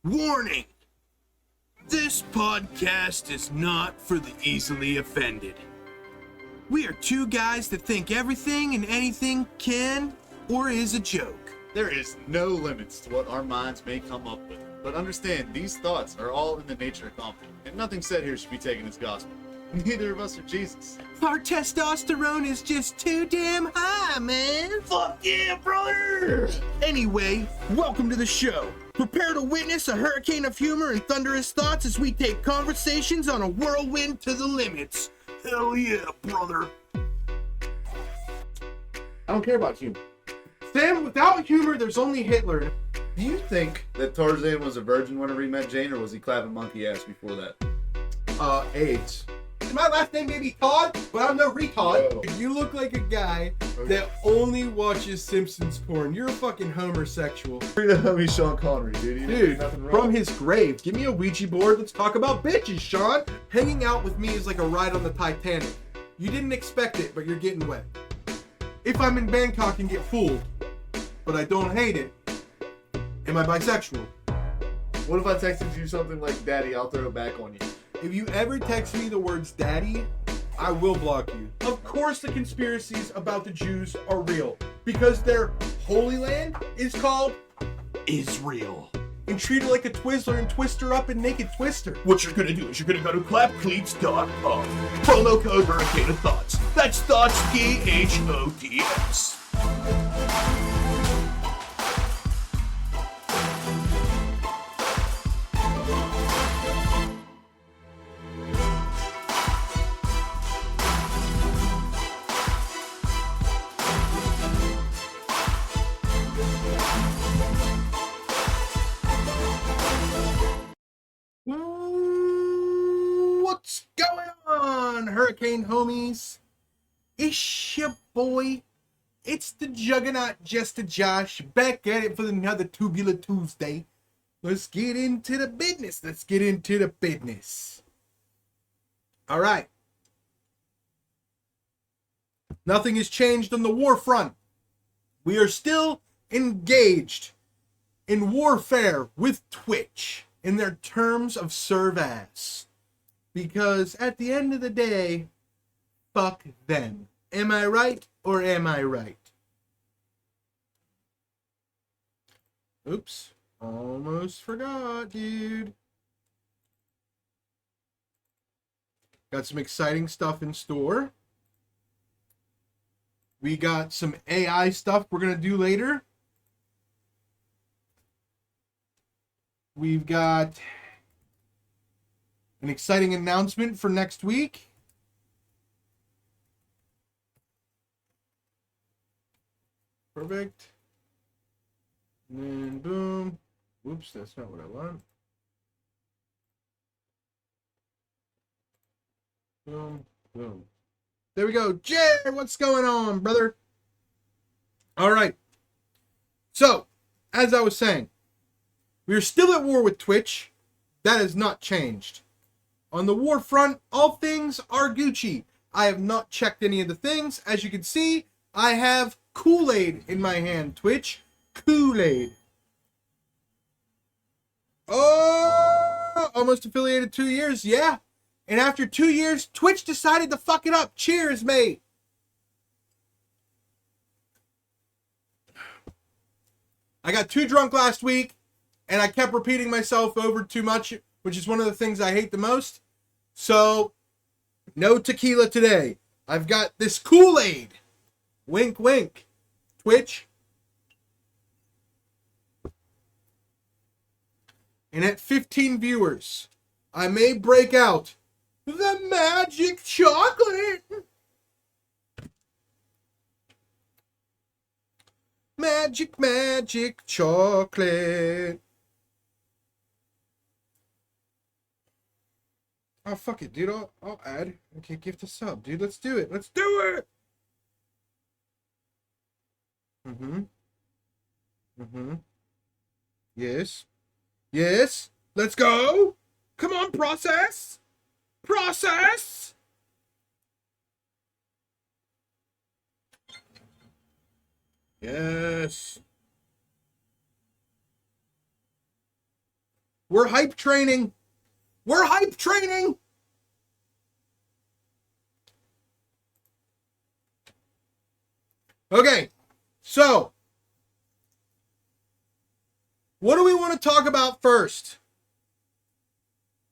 Warning! This podcast is not for the easily offended. We are two guys that think everything and anything can or is a joke. There is no limits to what our minds may come up with. But understand, these thoughts are all in the nature of comedy, and nothing said here should be taken as gospel. Neither of us are Jesus. Our testosterone is just too damn high, man. Fuck yeah, brother! Anyway, welcome to the show. Prepare to witness a hurricane of humor and thunderous thoughts as we take conversations on a whirlwind to the limits. Hell yeah, brother. I don't care about humor. Sam, without humor, there's only Hitler. Do you think that Tarzan was a virgin whenever he met Jane, or was he clapping monkey ass before that? AIDS. My last name may be Todd, but I'm no retard. Whoa. You look like a guy that only watches Simpsons porn. You're a fucking homosexual. You're the homie Sean Connery, dude. Dude, from his grave. Give me a Ouija board. Let's talk about bitches, Sean. Hanging out with me is like a ride on the Titanic. You didn't expect it, but you're getting wet. If I'm in Bangkok and get fooled, but I don't hate it, am I bisexual? What if I texted you something like, Daddy, I'll throw it back on you? If you ever text me the words daddy, I will block you. Of course the conspiracies about the Jews are real, because their holy land is called Israel. and treated like a Twizzler and twist her up and naked twister. What you're gonna do is you're gonna go to clapcleats.com. Promo code Hurricane of Thoughts. That's Thoughts, THOTS. What's going on, Hurricane homies? It's your boy. It's the Juggernaut Jester Josh, back at it for another Tubular Tuesday. Let's get into the business. All right. Nothing has changed on the war front. We are still engaged in warfare with Twitch in their terms of service. Because at the end of the day, fuck them. Am I right or am I right? Oops. Almost forgot, dude. Got some exciting stuff in store. We got some AI stuff we're going to do later. We've got an exciting announcement for next week. Perfect. And then boom. Whoops, that's not what I want. Boom, boom. There we go. Jared, what's going on, brother? All right. So, as I was saying, we're still at war with Twitch. That has not changed. On the war front, all things are Gucci. I have not checked any of the things. As you can see, I have Kool-Aid in my hand, Twitch. Kool-Aid. Oh, almost affiliated 2 years, yeah. And after 2 years, Twitch decided to fuck it up. Cheers, mate. I got too drunk last week, and I kept repeating myself over too much, which is one of the things I hate the most. So, no tequila today. I've got this Kool-Aid. Wink, wink. Twitch. And at 15 viewers, I may break out the magic chocolate. Magic, magic chocolate. Oh, fuck it, dude. I'll add. Okay, gift a sub, dude. Let's do it. Let's do it. Yes. Yes. Let's go. Come on, process. Process. Yes. We're hype training. We're hype training. Okay, so what do we want to talk about first?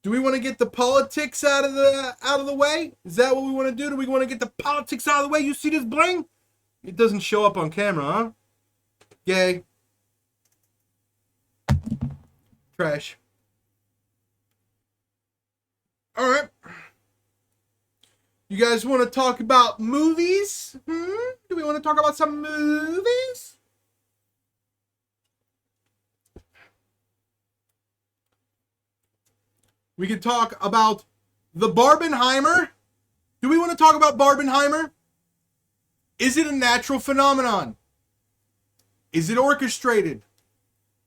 Do we want to get the politics out of the way? Is that what we want to do? Do we want to get the politics out of the way? You see this bling? It doesn't show up on camera, huh? Yay. Trash. All right. You guys want to talk about movies? Do we want to talk about some movies? We could talk about the Barbenheimer. Do we want to talk about Barbenheimer? Is it a natural phenomenon? Is it orchestrated?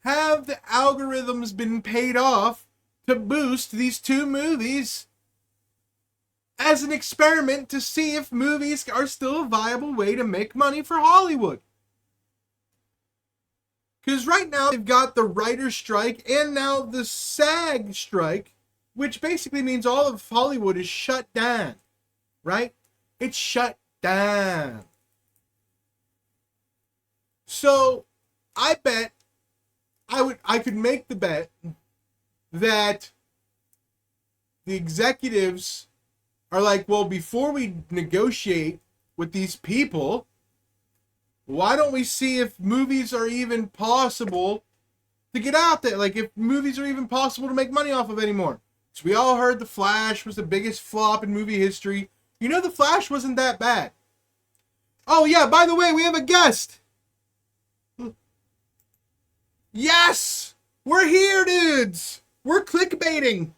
Have the algorithms been paid off to boost these two movies as an experiment to see if movies are still a viable way to make money for Hollywood? Because right now they've got the writer's strike and now the SAG strike, which basically means all of Hollywood is shut down, right? It's shut down. So I bet I could make the bet that the executives are like, well, before we negotiate with these people, why don't we see if movies are even possible to get out there? Like, if movies are even possible to make money off of anymore. So we all heard The Flash was the biggest flop in movie history. You know, The Flash wasn't that bad. Oh, yeah, by the way, we have a guest. Yes! We're here, dudes! We're clickbaiting.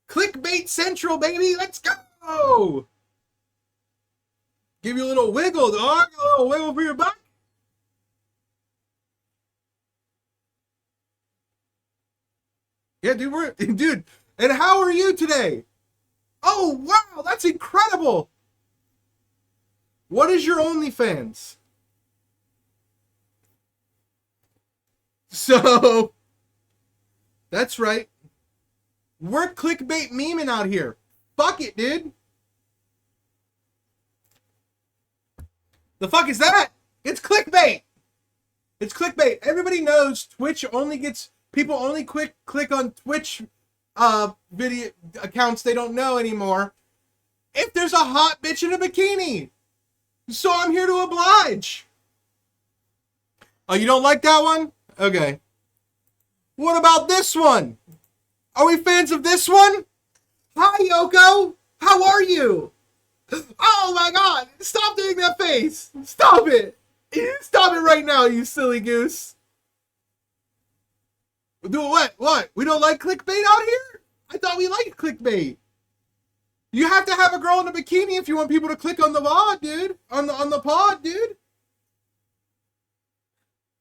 Clickbait Central, baby! Let's go! Give you a little wiggle, dog. A little wiggle for your butt. Yeah, dude, dude. And how are you today? Oh, wow, that's incredible. What is your OnlyFans? So, that's right. We're clickbait memeing out here. Fuck it, dude. The fuck is that? It's clickbait. It's clickbait. Everybody knows Twitch only gets people only click on Twitch video accounts they don't know anymore if there's a hot bitch in a bikini. So I'm here to oblige. Oh, you don't like that one? Okay. What about this one? Are we fans of this one? Hi, Yoko. How are you? Oh my god. Stop doing that face. Stop it. Stop it right now, you silly goose. Do what? What? We don't like clickbait out here? I thought we liked clickbait. You have to have a girl in a bikini if you want people to click on the pod, dude. On the pod, dude.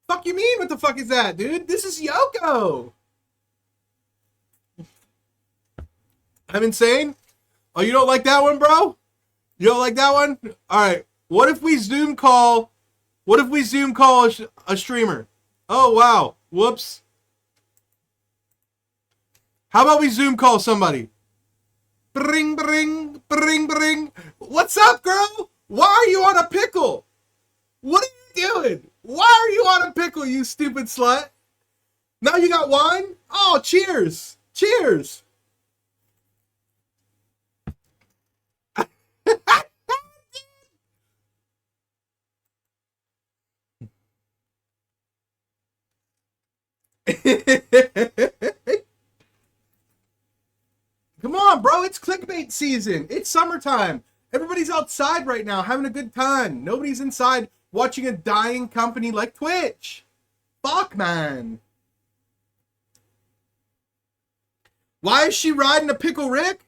Fuck you mean? What the fuck is that, dude? This is Yoko. I'm insane. Oh, you don't like that one, bro? You don't like that one? All right. What if we Zoom call? What if we Zoom call a streamer? Oh wow. Whoops. How about we Zoom call somebody? Bring, bring, bring, bring. What's up, girl? Why are you on a pickle? What are you doing? Why are you on a pickle, you stupid slut? Now you got wine? Oh, cheers. Cheers. Come on, bro. It's clickbait season. It's summertime. Everybody's outside right now having a good time. Nobody's inside watching a dying company like Twitch. Fuck, man. Why is she riding a Pickle Rick?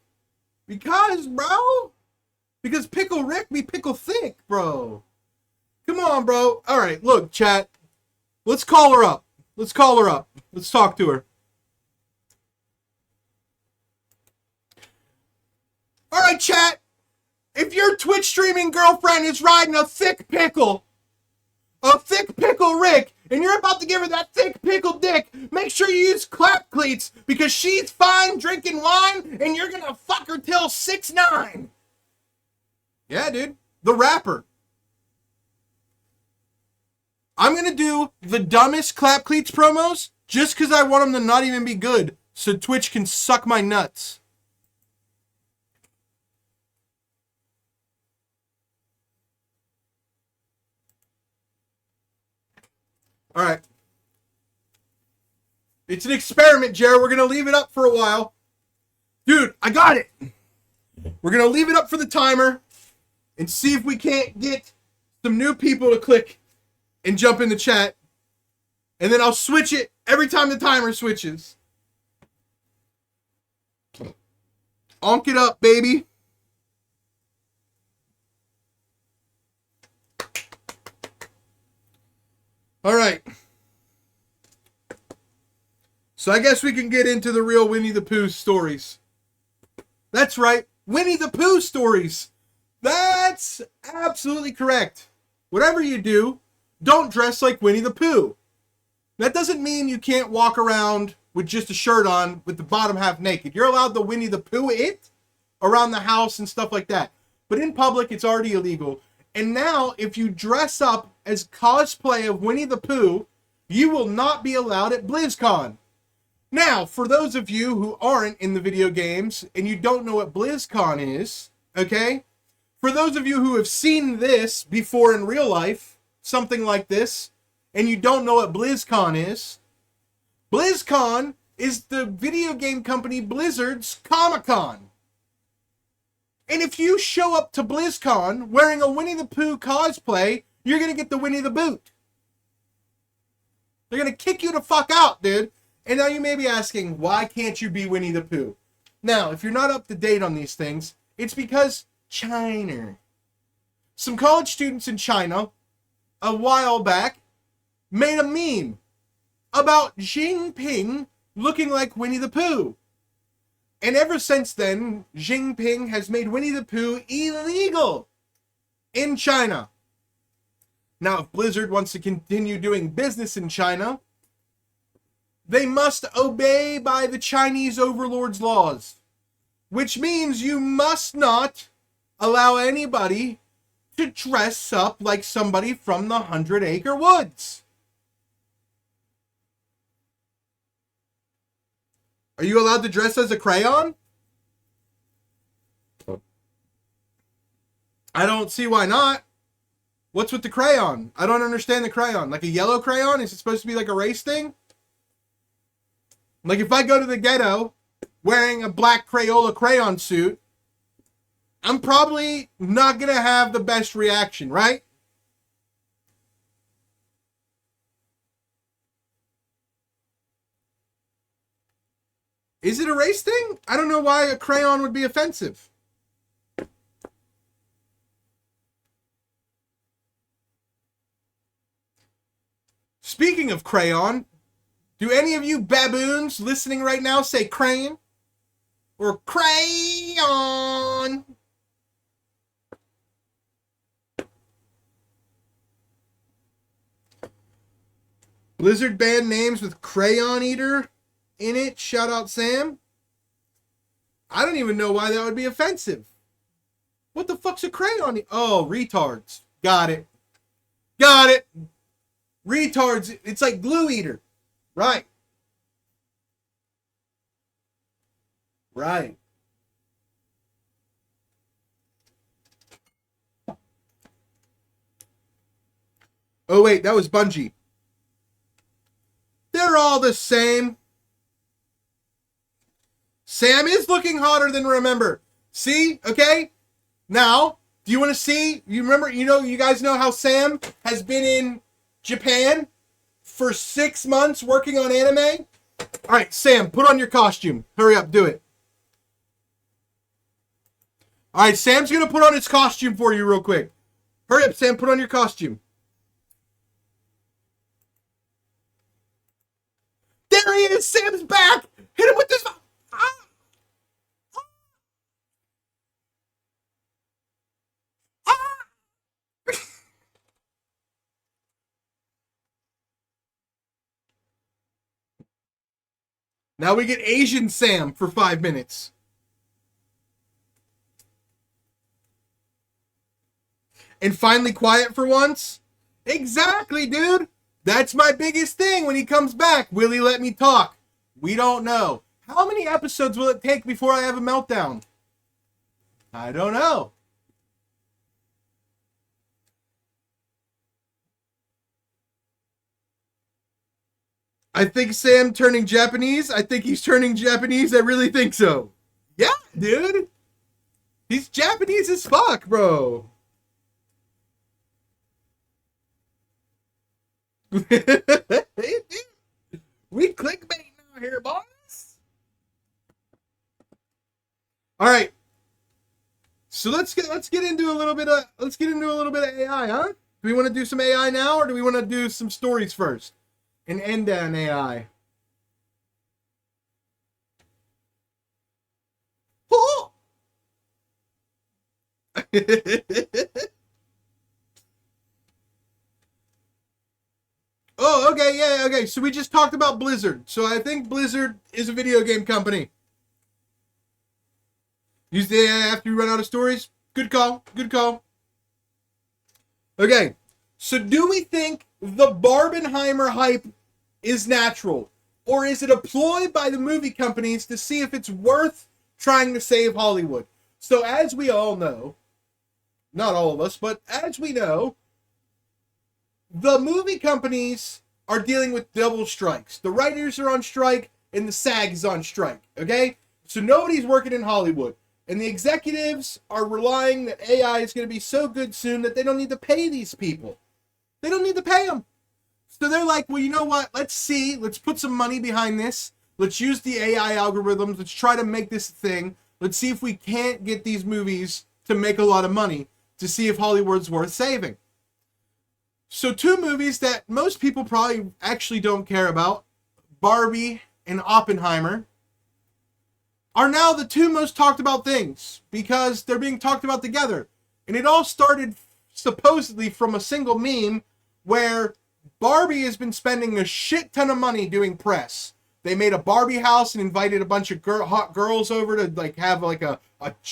Because, bro. Because Pickle Rick be pickle thick, bro. Come on, bro. All right, look, chat. Let's call her up. Let's call her up. Let's talk to her. All right, chat. If your Twitch streaming girlfriend is riding a thick pickle Rick, and you're about to give her that thick pickle dick, make sure you cleats because she's fine drinking wine and you're gonna fuck her till 6'9". Yeah, dude. The rapper. I'm gonna do the dumbest clap cleats promos just because I want them to not even be good so Twitch can suck my nuts. All right. It's an experiment, Jared. We're going to leave it up for a while. Dude, I got it. We're going to leave it up for the timer and see if we can't get some new people to click and jump in the chat. And then I'll switch it every time the timer switches. Onk it up, baby. All right. So I guess we can get into the real Winnie the Pooh stories. That's right. Winnie the Pooh stories. That's absolutely correct. Whatever you do, don't dress like Winnie the Pooh. That doesn't mean you can't walk around with just a shirt on with the bottom half naked. You're allowed to Winnie the Pooh it around the house and stuff like that. But in public, it's already illegal. And now, if you dress up as cosplay of Winnie the Pooh, you will not be allowed at BlizzCon. Now, for those of you who aren't in the video games and you don't know what BlizzCon is, okay? For those of you who have seen this before in real life, something like this, and you don't know what BlizzCon is the video game company Blizzard's Comic-Con. And if you show up to BlizzCon wearing a Winnie the Pooh cosplay, you're going to get the Winnie the Boot. They're going to kick you the fuck out, dude. And now you may be asking, why can't you be Winnie the Pooh? Now, if you're not up to date on these things, it's because China. Some college students in China, a while back, made a meme about Xi Jinping looking like Winnie the Pooh. And ever since then, Xi Jinping has made Winnie the Pooh illegal in China. Now, if Blizzard wants to continue doing business in China, they must obey by the Chinese overlord's laws, which means you must not allow anybody to dress up like somebody from the 100 Acre Woods. Are you allowed to dress as a crayon? I don't see why not. What's with the crayon? I don't understand the crayon. Like a yellow crayon? Is it supposed to be like a race thing? Like if I go to the ghetto wearing a black Crayola crayon suit, I'm probably not going to have the best reaction, right? Is it a race thing? I don't know why a crayon would be offensive. Speaking of crayon, do any of you baboons listening right now say crayon? Or crayon? Blizzard banned names with Crayon Eater in it. Shout out Sam. I don't even know why that would be offensive. What the fuck's a crayon? Oh, retards. Got it. Got it. Retards. It's like Glue Eater. Right. Right. Oh, wait. That was Bungie. They're all the same. Sam is looking hotter than Remember. See? Okay? Now, do you want to see? You remember, you guys know how Sam has been in Japan for 6 months working on anime? All right, Sam, put on your costume. Hurry up, do it. All right, Sam's going to put on his costume for you real quick. Hurry up, Sam, put on your costume. There he is! Sam's back! Hit him with this... Now we get Asian Sam for 5 minutes. And finally quiet for once? Exactly, dude. That's my biggest thing when he comes back. Will he let me talk? We don't know. How many episodes will it take before I have a meltdown? I don't know. I think Sam turning Japanese. I think he's turning Japanese. I really think so. Yeah, dude. He's Japanese as fuck, bro. We clickbait now here, boys. All right. So let's get into a little bit of AI, huh? Do we want to do some AI now, or do we want to do some stories first and end on AI? Oh! Oh, okay, yeah, okay. So we just talked about Blizzard. So I think Blizzard is a video game company. Use the AI after you run out of stories? Good call, good call. Okay, so do we think the Barbenheimer hype is natural? Or is it a ploy by the movie companies to see if it's worth trying to save Hollywood? So as we all know, not all of us, but as we know, the movie companies are dealing with double strikes. The writers are on strike and the SAG is on strike, okay? So nobody's working in Hollywood. And the executives are relying that AI is going to be so good soon that they don't need to pay these people. They don't need to pay them. So they're like, well, you know what? Let's put some money behind this. Let's use the AI algorithms. Let's try to make this a thing. Let's see if we can't get these movies to make a lot of money to see if Hollywood's worth saving. So 2 movies that most people probably actually don't care about, Barbie and Oppenheimer, are now the 2 most talked about things because they're being talked about together. And it all started supposedly from a single meme where Barbie has been spending a shit ton of money doing press. They made a Barbie house and invited a bunch of hot girls over to like have like a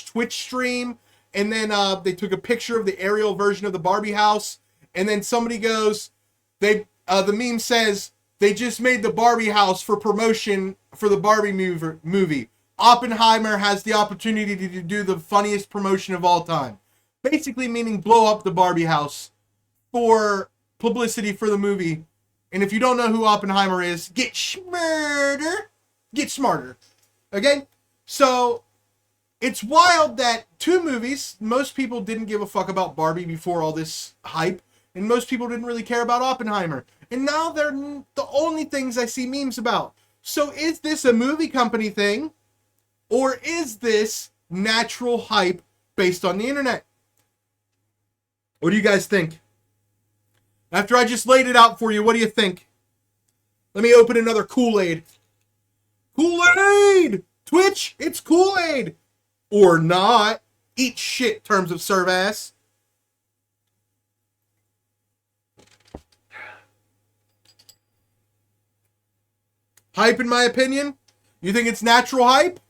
Twitch stream. And then they took a picture of the aerial version of the Barbie house. And then somebody goes, the meme says, they just made the Barbie house for promotion for the Barbie movie. Oppenheimer has the opportunity to do the funniest promotion of all time. Basically meaning blow up the Barbie house for publicity for the movie. And if you don't know who Oppenheimer is, get smarter. Get smarter. Okay? So, it's wild that 2 movies, most people didn't give a fuck about Barbie before all this hype. And most people didn't really care about Oppenheimer. And now they're the only things I see memes about. So is this a movie company thing? Or is this natural hype based on the internet? What do you guys think? After I just laid it out for you, what do you think? Let me open another Kool-Aid. Kool-Aid! Twitch, it's Kool-Aid! Or not. Eat shit, terms of service. Hype, in my opinion? You think it's natural hype?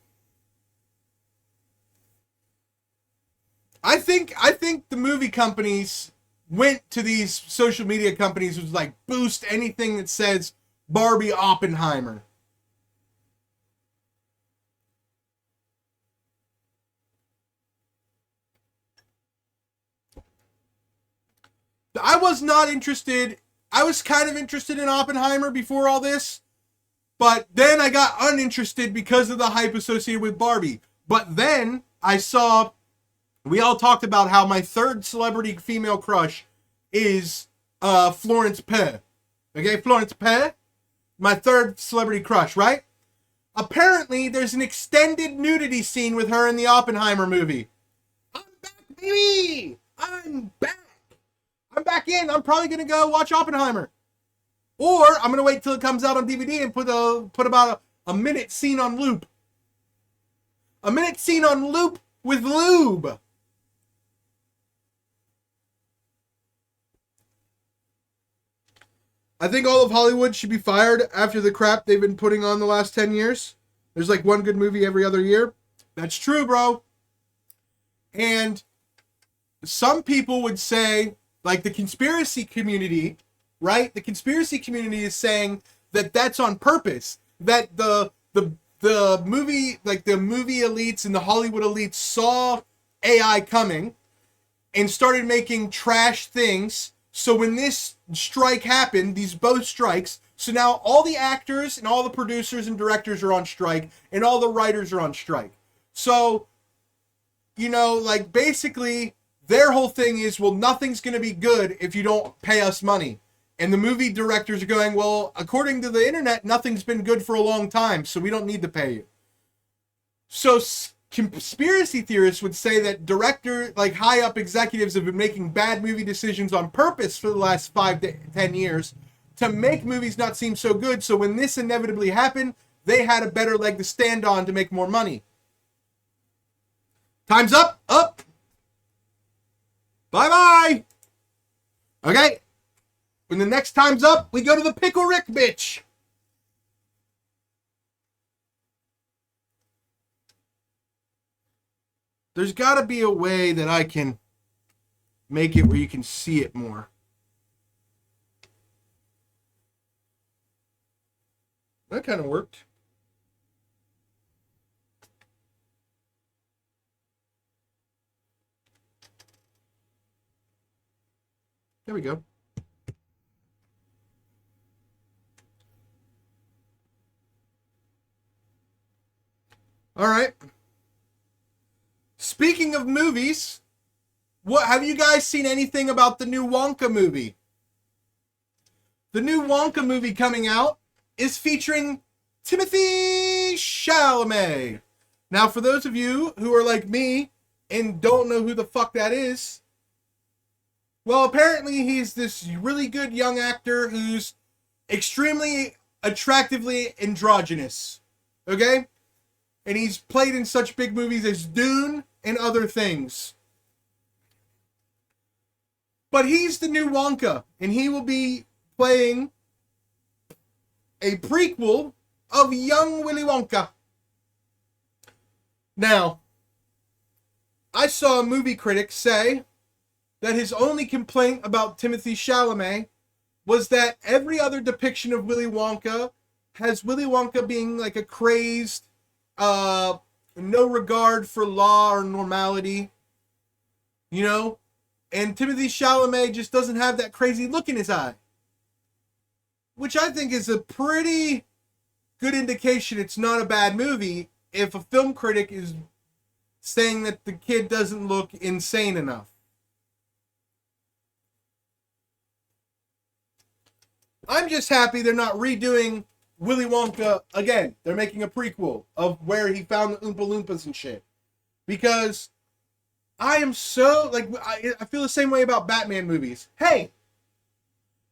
I think the movie companies went to these social media companies who's like, boost anything that says Barbie Oppenheimer. I was not interested. I was kind of interested in Oppenheimer before all this. But then I got uninterested because of the hype associated with Barbie. But then I saw, we all talked about how my 3rd celebrity female crush is Florence Pugh. Okay, Florence Pugh, my 3rd celebrity crush, right? Apparently, there's an extended nudity scene with her in the Oppenheimer movie. I'm back, baby! I'm back! I'm back in. I'm probably going to go watch Oppenheimer. Or I'm going to wait till it comes out on DVD and put about a minute scene on loop. A minute scene on loop with lube. I think all of Hollywood should be fired after the crap they've been putting on the last 10 years. There's like one good movie every other year. That's true, bro. And some people would say, like the conspiracy community, right? The conspiracy community is saying that that's on purpose. That the movie, like the movie elites and the Hollywood elites saw AI coming and started making trash things. So when this strike happened, these both strikes, so now all the actors and all the producers and directors are on strike and all the writers are on strike. So, you know, like basically their whole thing is, well, nothing's going to be good if you don't pay us money. And the movie directors are going, well, according to the internet, nothing's been good for a long time, so we don't need to pay you. So conspiracy theorists would say that like high up executives have been making bad movie decisions on purpose for the last 5 to 10 years to make movies not seem so good. So when this inevitably happened, they had a better leg to stand on to make more money. Time's up. Up. Bye-bye. Okay. When the next time's up, we go to the Pickle Rick bitch. There's got to be a way that I can make it where you can see it more. That kind of worked. There we go. All right. Speaking of movies, what have you guys seen anything about the new Wonka movie? The new Wonka movie coming out is featuring Timothée Chalamet. Now, for those of you who are like me and don't know who the fuck that is, well, apparently he's this really good young actor who's extremely attractively androgynous. Okay? And he's played in such big movies as Dune and other things. But he's the new Wonka, and he will be playing a prequel of young Willy Wonka. Now, I saw a movie critic say that his only complaint about Timothée Chalamet was that every other depiction of Willy Wonka has Willy Wonka being like a crazed, no regard for law or normality, you know? And Timothée Chalamet just doesn't have that crazy look in his eye. Which I think is a pretty good indication it's not a bad movie if a film critic is saying that the kid doesn't look insane enough. I'm just happy they're not redoing Willy Wonka again. They're making a prequel of where he found the Oompa Loompas and shit. Because I am so, like, I feel the same way about Batman movies. Hey,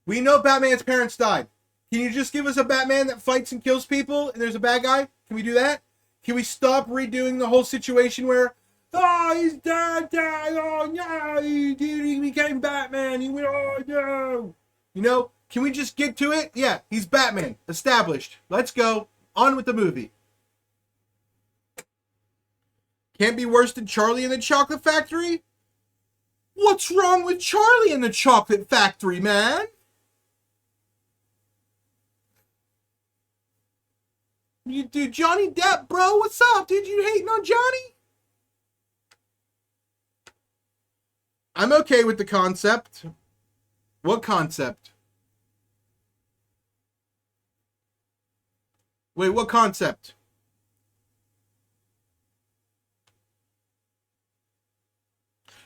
we know Batman's parents died. Can you just give us a Batman that fights and kills people and there's a bad guy? Can we do that? Can we stop redoing the whole situation where, oh, his dad died, oh no, he became Batman, he went, oh no. You know, can we just get to it? Yeah, he's Batman, established. Let's go, on with the movie. Can't be worse than Charlie and the Chocolate Factory? What's wrong with Charlie and the Chocolate Factory, man? You dude, Johnny Depp, bro, what's up, dude? You hating on Johnny? I'm okay with the concept. What concept? Wait, what concept?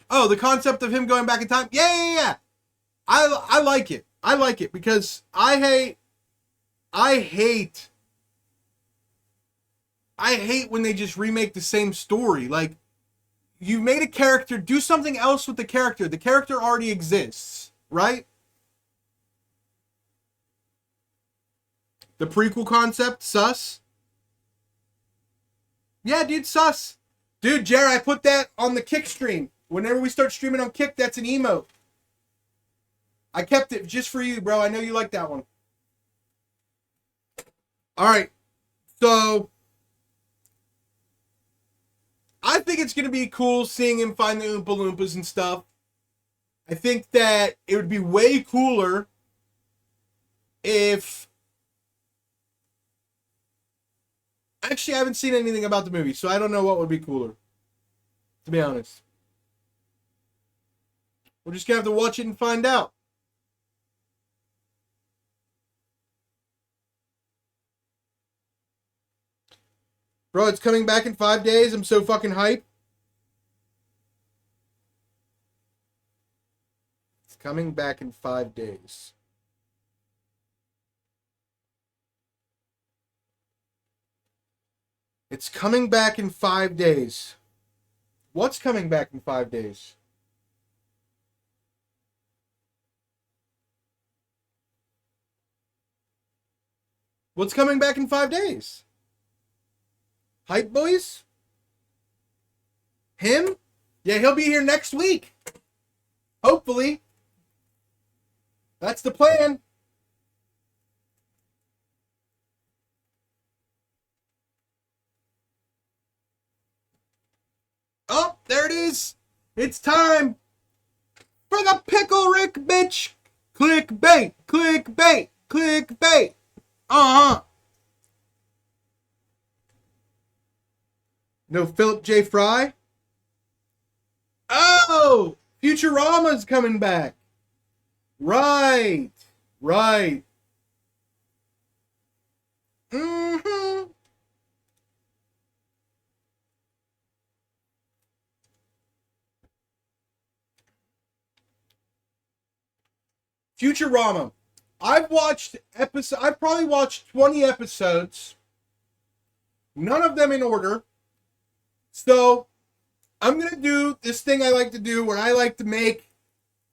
Oh, the concept of him going back in time? Yeah. I like it. I like it because I hate when they just remake the same story. Like, you made a character, do something else with the character. The character already exists, right? The prequel concept, sus. Yeah, dude, sus. Dude, Jared, I put that on the Kick stream. Whenever we start streaming on Kick, that's an emote. I kept it just for you, bro. I know you like that one. All right. So I think it's going to be cool seeing him find the Oompa Loompas and stuff. I think that it would be way cooler if... Actually, I haven't seen anything about the movie, so I don't know what would be cooler, to be honest. We're just going to have to watch it and find out. Bro, it's coming back in 5 days. I'm so fucking hype. It's coming back in 5 days. It's coming back in 5 days. What's coming back in 5 days? What's coming back in 5 days? Hype Boys? Him? Yeah, he'll be here next week. Hopefully. That's the plan. Oh, there it is. It's time for the Pickle Rick bitch. Clickbait, clickbait, clickbait. No Philip J. Fry? Oh! Futurama's coming back. Right. Right. Mm-hmm. Futurama. I've probably watched 20 episodes. None of them in order. So, I'm going to do this thing I like to do where I like to make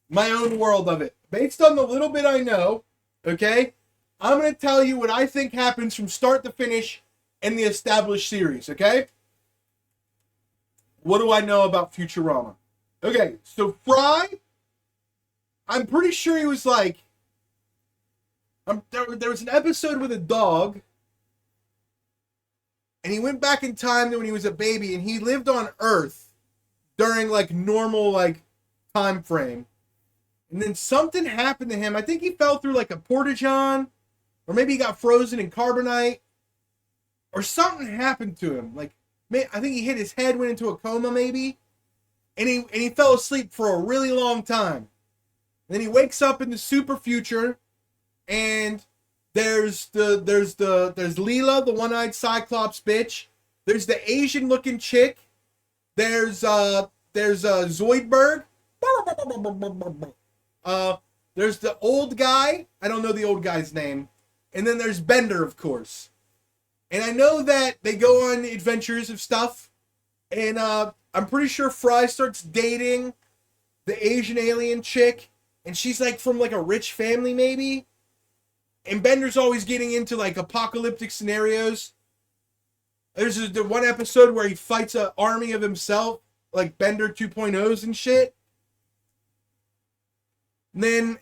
my own world of it. Based on the little bit I know, okay? I'm going to tell you what I think happens from start to finish in the established series, okay? What do I know about Futurama? Okay, so Fry, I'm pretty sure he was like... there was an episode with a dog, and he went back in time to when he was a baby, and he lived on Earth during, like, normal, like, time frame. And then something happened to him. I think he fell through, like, a porta-john, or maybe he got frozen in carbonite, or something happened to him. Like, I think he hit his head, went into a coma, maybe, and he fell asleep for a really long time. And then he wakes up in the super future, and there's Leela, the one-eyed Cyclops bitch. There's the Asian-looking chick. There's Zoidberg. There's the old guy. I don't know the old guy's name. And then there's Bender, of course. And I know that they go on adventures of stuff. And I'm pretty sure Fry starts dating the Asian alien chick. And she's like from like a rich family, maybe. And Bender's always getting into like apocalyptic scenarios. There's the one episode where he fights an army of himself, like Bender 2.0s and shit. And then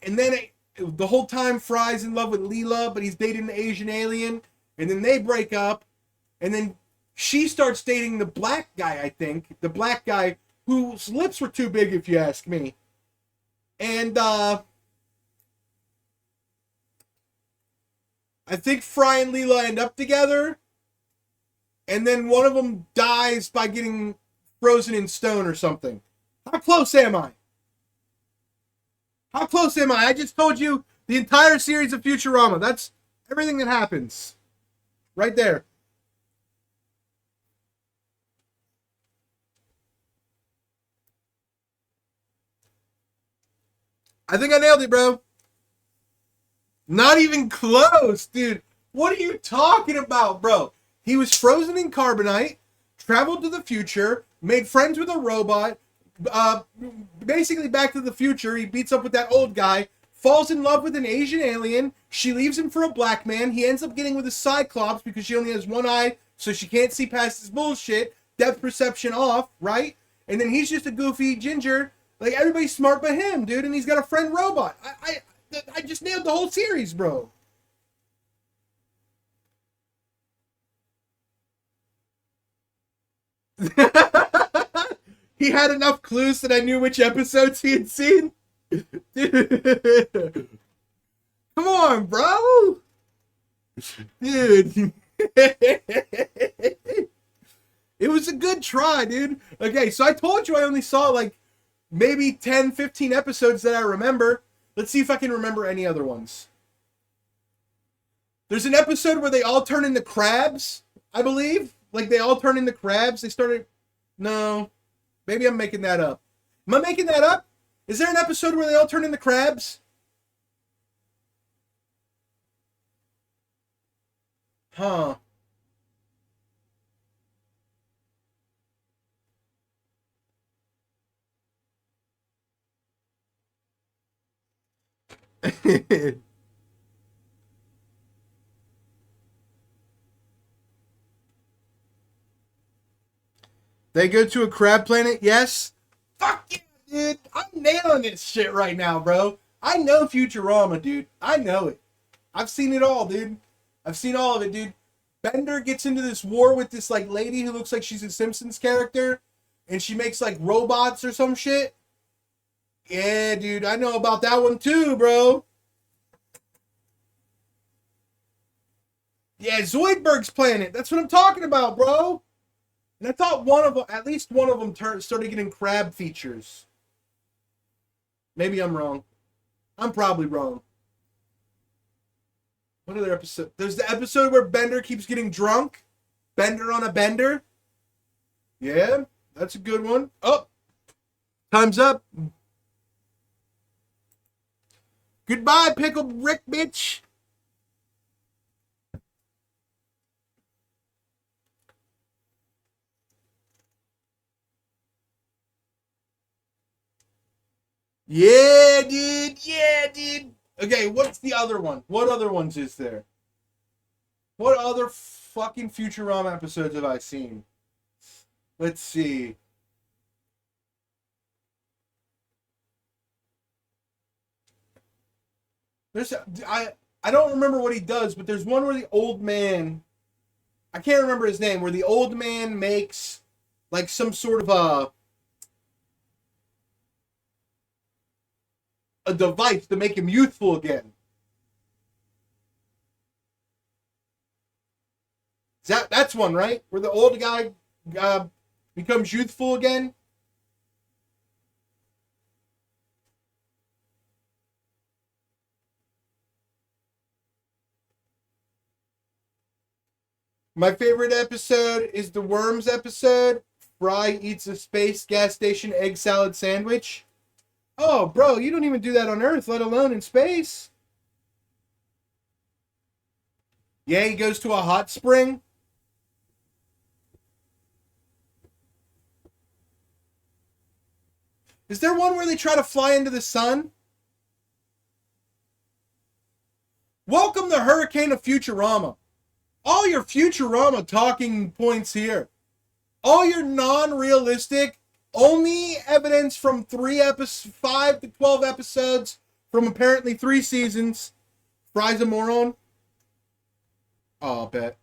the whole time Fry's in love with Leela, but he's dating the Asian alien. And then they break up. And then she starts dating the black guy, I think. The black guy whose lips were too big, if you ask me. And I think Fry and Leela end up together. And then one of them dies by getting frozen in stone or something. How close am I? How close am I? I just told you the entire series of Futurama. That's everything that happens. Right there. I think I nailed it, bro. Not even close, dude. What are you talking about, bro? He was frozen in carbonite, traveled to the future, made friends with a robot, basically Back to the Future. He beats up with that old guy, falls in love with an Asian alien. She leaves him for a black man. He ends up getting with a Cyclops because she only has one eye, so she can't see past his bullshit. Depth perception off, right? And then he's just a goofy ginger. Like, everybody's smart but him, dude, and he's got a friend robot. I just nailed the whole series, bro. He had enough clues that I knew which episodes he had seen. Dude. Come on, bro. Dude. It was a good try, dude. Okay, so I told you I only saw like maybe 10, 15 episodes that I remember. Let's see if I can remember any other ones. There's an episode where they all turn into crabs, I believe. Like, they all turn into crabs. They started... No. Maybe I'm making that up. Am I making that up? Is there an episode where they all turn into crabs? Huh. They go to a crab planet? Yes. Fuck yeah, dude. I'm nailing this shit right now, bro. I know Futurama, dude. I know it. I've seen it all, dude. I've seen all of it, dude. Bender gets into this war with this, like, lady who looks like she's a Simpsons character. And she makes, like, robots or some shit. Yeah, dude. I know about that one, too, bro. Yeah, Zoidberg's planet. That's what I'm talking about, bro. And I thought one of them, at least one of them, started getting crab features. Maybe I'm wrong. I'm probably wrong. What other episode? There's the episode where Bender keeps getting drunk. Bender on a bender. Yeah, that's a good one. Oh, time's up. Goodbye, Pickled Rick, bitch. Yeah, dude. Yeah, dude. Okay, what's the other one? What other ones is there? What other fucking Futurama episodes have I seen? Let's see. I don't remember what he does, but there's one where the old man, I can't remember his name, where the old man makes like some sort of a device to make him youthful again. That's one, right? Where the old guy becomes youthful again. My favorite episode is the Worms episode. Fry eats a space gas station egg salad sandwich. Oh, bro, you don't even do that on Earth, let alone in space. Yeah, he goes to a hot spring. Is there one where they try to fly into the sun? Welcome to Hurricane of Futurama. All your Futurama talking points here. All your non-realistic, only evidence from 5 to 12 episodes from apparently 3 seasons. Fry's a moron. Oh, I'll bet.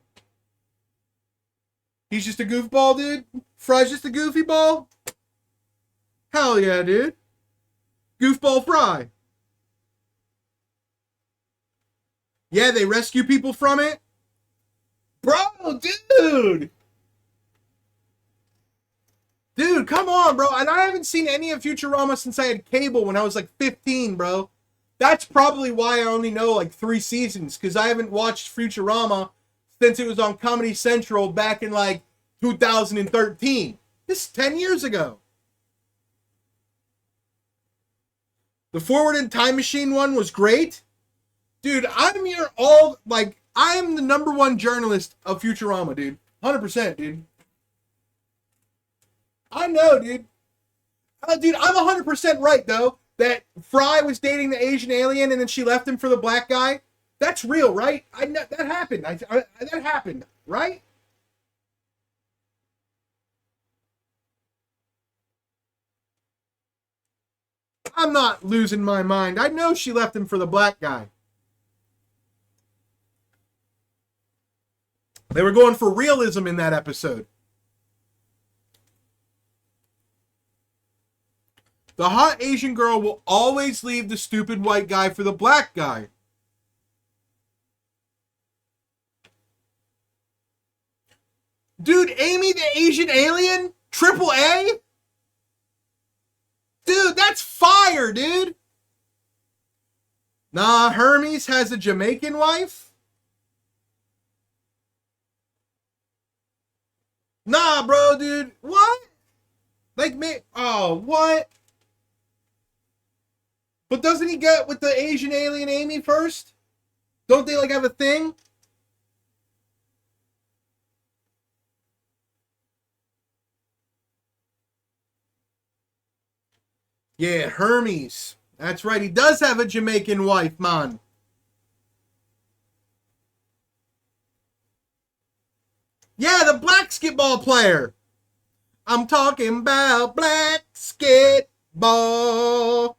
He's just a goofball, dude? Fry's just a goofy ball? Hell yeah, dude. Goofball Fry. Yeah, they rescue people from it? Bro, dude! Dude, come on, bro. And I haven't seen any of Futurama since I had cable when I was like 15, bro. That's probably why I only know like 3 seasons, because I haven't watched Futurama since it was on Comedy Central back in like 2013. This is 10 years ago. The Forward in Time Machine one was great. Dude, I'm the number one journalist of Futurama, dude. 100%, dude. I know, dude. Dude, I'm 100% right, though, that Fry was dating the Asian alien and then she left him for the black guy. That's real, right? That happened. That happened, right? I'm not losing my mind. I know she left him for the black guy. They were going for realism in that episode. The hot Asian girl will always leave the stupid white guy for the black guy. Dude, Amy the Asian alien? Triple A? Dude, that's fire, dude. Nah, Hermes has a Jamaican wife? Nah, bro, dude. What? Like, me? Oh, what? But doesn't he get with the Asian alien Amy first? Don't they, like, have a thing? Yeah, Hermes. That's right. He does have a Jamaican wife, man. Yeah, the basketball player. I'm talking about basketball.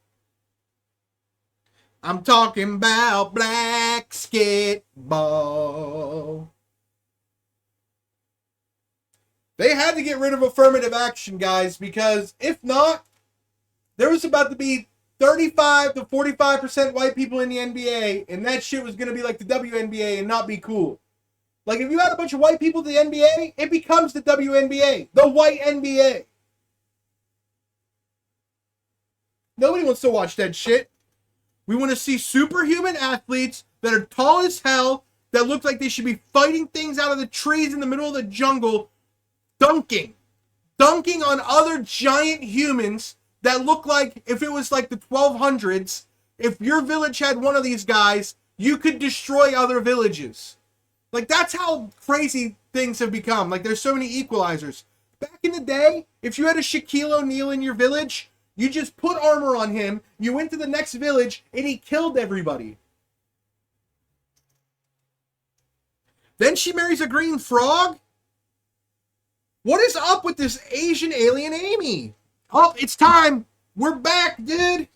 I'm talking about basketball. They had to get rid of affirmative action, guys, because if not, there was about to be 35 to 45% white people in the NBA, and that shit was going to be like the WNBA and not be cool. Like, if you had a bunch of white people in the NBA, it becomes the WNBA, the white NBA. Nobody wants to watch that shit. We want to see superhuman athletes that are tall as hell, that look like they should be fighting things out of the trees in the middle of the jungle, dunking on other giant humans that look like, if it was like the 1200s, if your village had one of these guys, you could destroy other villages. Like, that's how crazy things have become. Like, there's so many equalizers. Back in the day, if you had a Shaquille O'Neal in your village, you just put armor on him, you went to the next village, and he killed everybody. Then she marries a green frog? What is up with this Asian alien Amy? Oh, it's time. We're back, dude.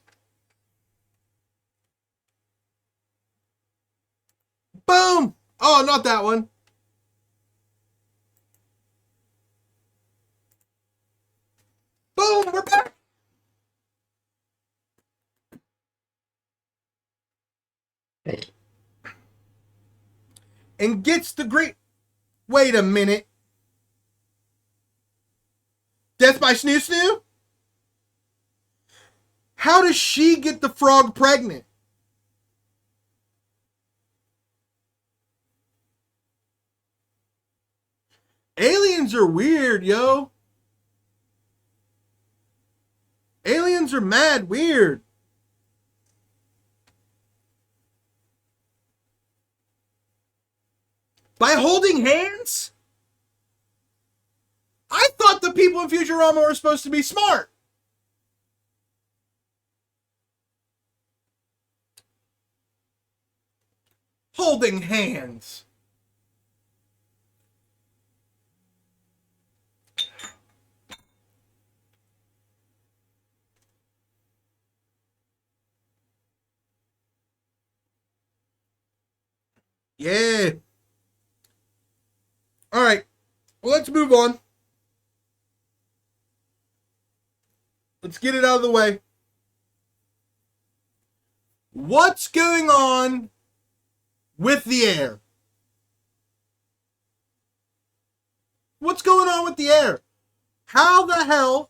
Boom. Oh, not that one. Boom, we're back. And gets the great... Wait a minute. Death by Snoo Snoo? How does she get the frog pregnant? Aliens are weird, yo. Aliens are mad weird. By holding hands? I thought the people in Futurama were supposed to be smart. Holding hands. Yeah. All right. Well, let's move on. Let's get it out of the way. What's going on with the air? What's going on with the air? How the hell?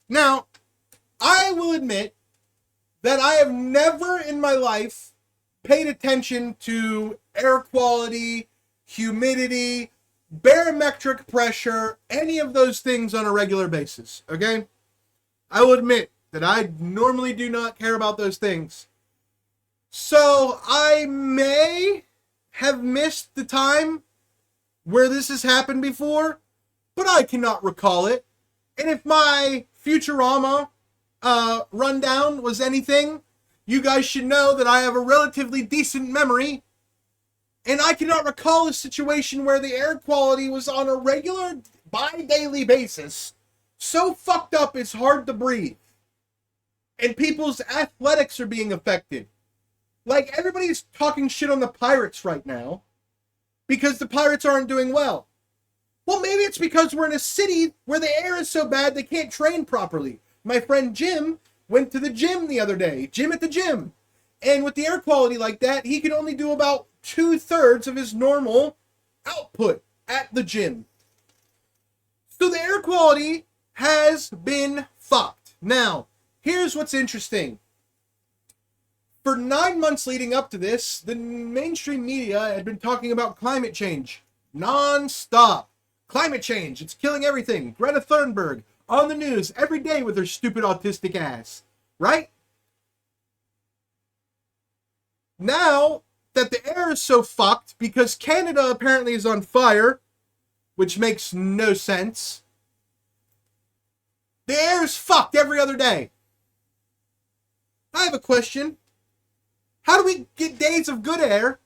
Now, I will admit that I have never in my life paid attention to air quality, humidity, barometric pressure, any of those things on a regular basis, okay? I will admit that I normally do not care about those things. So I may have missed the time where this has happened before, but I cannot recall it. And if my Futurama rundown was anything, you guys should know that I have a relatively decent memory, and I cannot recall a situation where the air quality was on a regular, bi-daily basis so fucked up it's hard to breathe. And people's athletics are being affected. Like, everybody's talking shit on the Pirates right now because the Pirates aren't doing well. Well, maybe it's because we're in a city where the air is so bad they can't train properly. My friend Jim went to the gym the other day. Jim at the gym. And with the air quality like that, he can only do about 2/3 of his normal output at the gym. So the air quality has been fucked. Now, here's what's interesting. For 9 months leading up to this, the mainstream media had been talking about climate change. Non-stop. Climate change. It's killing everything. Greta Thunberg on the news every day with her stupid autistic ass. Right? Now that the air is so fucked because Canada apparently is on fire, which makes no sense, the air is fucked every other day. I have a question. How do we get days of good air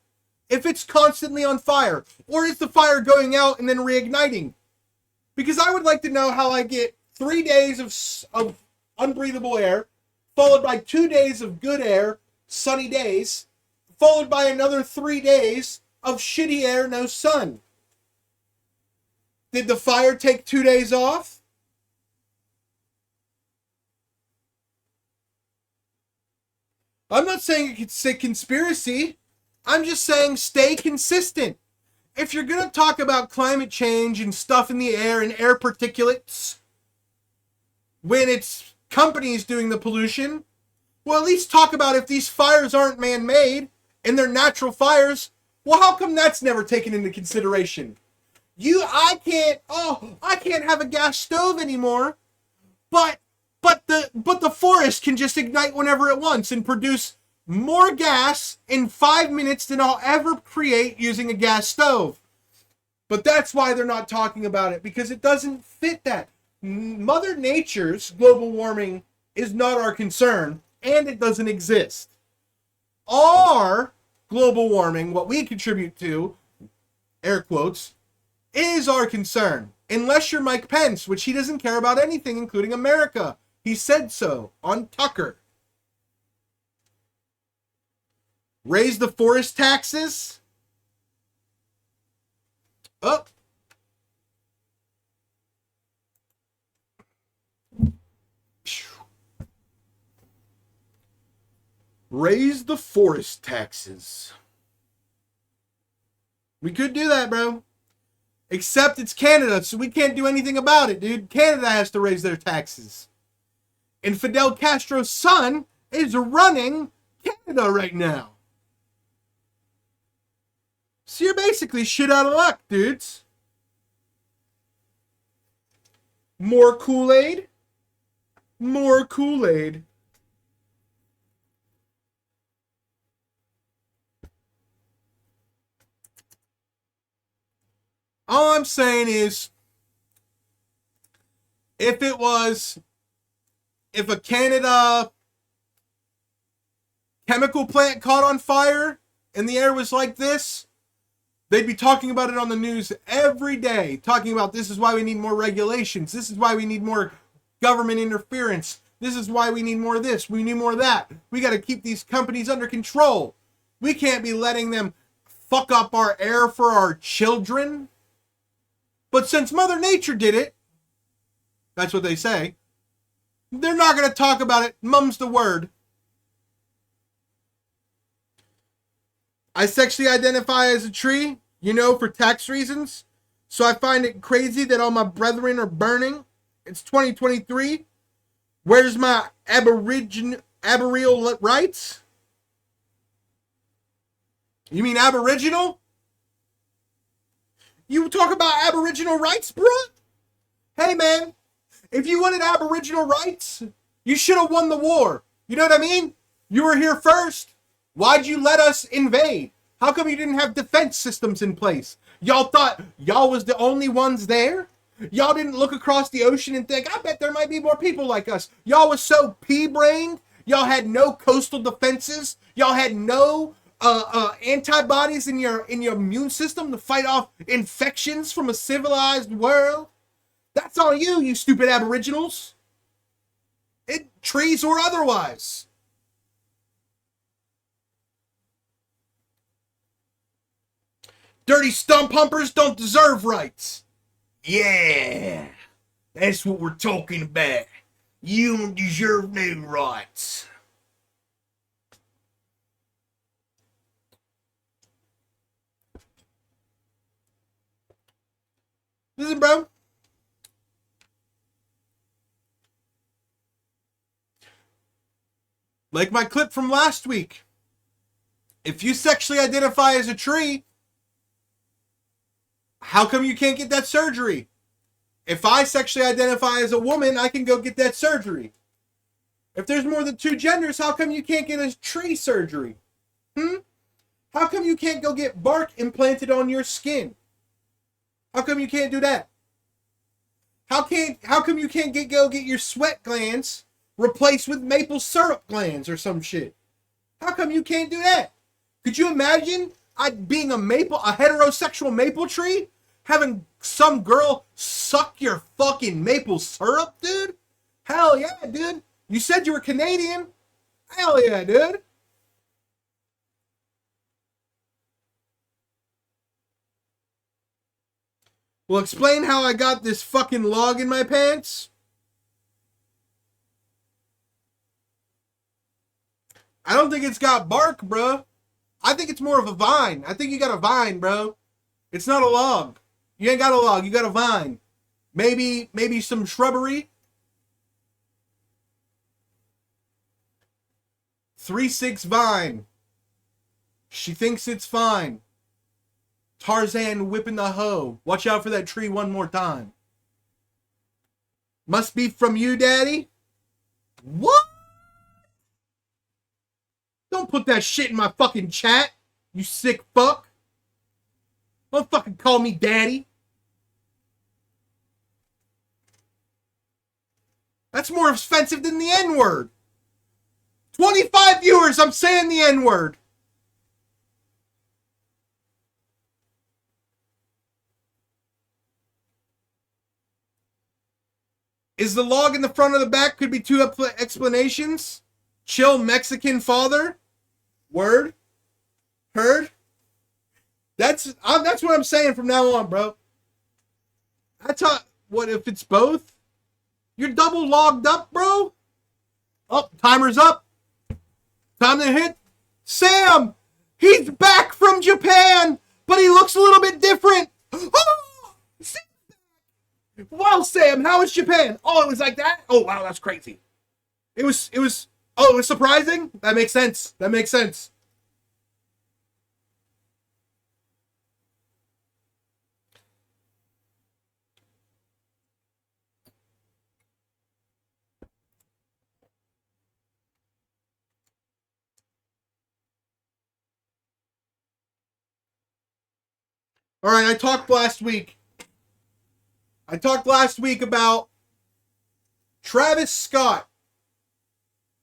if it's constantly on fire? Or is the fire going out and then reigniting? Because I would like to know how I get 3 days of unbreathable air, followed by 2 days of good air, sunny days, followed by another 3 days of shitty air, no sun. Did the fire take 2 days off? I'm not saying it's a conspiracy. I'm just saying stay consistent. If you're going to talk about climate change and stuff in the air and air particulates, when it's companies doing the pollution, well, at least talk about if these fires aren't man-made and they're natural fires. Well, how come that's never taken into consideration? I can't have a gas stove anymore, but the forest can just ignite whenever it wants and produce more gas in 5 minutes than I'll ever create using a gas stove. But that's why they're not talking about it, because it doesn't fit that. Mother Nature's global warming is not our concern, and it doesn't exist. Our global warming, what we contribute to, air quotes, is our concern. Unless you're Mike Pence, which he doesn't care about anything, including America. He said so on Tucker. Raise the forest taxes. Oh. Raise the forest taxes. We could do that, bro. Except it's Canada, so we can't do anything about it, dude. Canada has to raise their taxes. And Fidel Castro's son is running Canada right now. So you're basically shit out of luck, dudes. More Kool-Aid? More Kool-Aid. All I'm saying is, if a Canada chemical plant caught on fire and the air was like this, they'd be talking about it on the news every day, talking about this is why we need more regulations, this is why we need more government interference, this is why we need more of this, we need more of that. We got to keep these companies under control. We can't be letting them fuck up our air for our children. But since Mother Nature did it, that's what they say, they're not going to talk about it. Mum's the word. I sexually identify as a tree, for tax reasons. So I find it crazy that all my brethren are burning. It's 2023. Where's my aboriginal rights? You mean aboriginal? You talk about aboriginal rights, bro? Hey, man, if you wanted aboriginal rights, you should have won the war. You know what I mean? You were here first. Why'd you let us invade? How come you didn't have defense systems in place? Y'all thought y'all was the only ones there? Y'all didn't look across the ocean and think, I bet there might be more people like us. Y'all was so pea-brained. Y'all had no coastal defenses. Y'all had no antibodies in your immune system to fight off infections from a civilized world. That's on you, you stupid aboriginals. Trees or otherwise. Dirty stump humpers don't deserve rights. Yeah, that's what we're talking about. You don't deserve no rights. Listen, bro. Like my clip from last week. If you sexually identify as a tree, how come you can't get that surgery? If I sexually identify as a woman, I can go get that surgery. If there's more than two genders, how come you can't get a tree surgery? How come you can't go get bark implanted on your skin? How come you can't do that? How come you can't go get your sweat glands replaced with maple syrup glands or some shit? How come you can't do that? Could you imagine being a heterosexual maple tree? Having some girl suck your fucking maple syrup, dude? Hell yeah, dude. You said you were Canadian? Hell yeah, dude. Well, explain how I got this fucking log in my pants. I don't think it's got bark, bro. I think it's more of a vine. I think you got a vine, bro. It's not a log. You ain't got a log. You got a vine. Maybe some shrubbery. 3-6 vine. She thinks it's fine. Tarzan whipping the hoe. Watch out for that tree one more time. Must be from you, Daddy? What? Don't put that shit in my fucking chat, you sick fuck. Don't fucking call me Daddy. That's more offensive than the N-word. 25 viewers, I'm saying the N-word. Is the log in the front or the back? Could be two explanations. Chill Mexican father. Word. Heard. That's what I'm saying from now on, bro. That's how. What if it's both? You're double logged up, bro. Oh, timer's up. Time to hit Sam. He's back from Japan, but he looks a little bit different. Oh, wow, Sam, how was Japan? Oh, it was like that? Oh, wow, that's crazy. It was surprising? That makes sense. That makes sense. All right, I talked last week about Travis Scott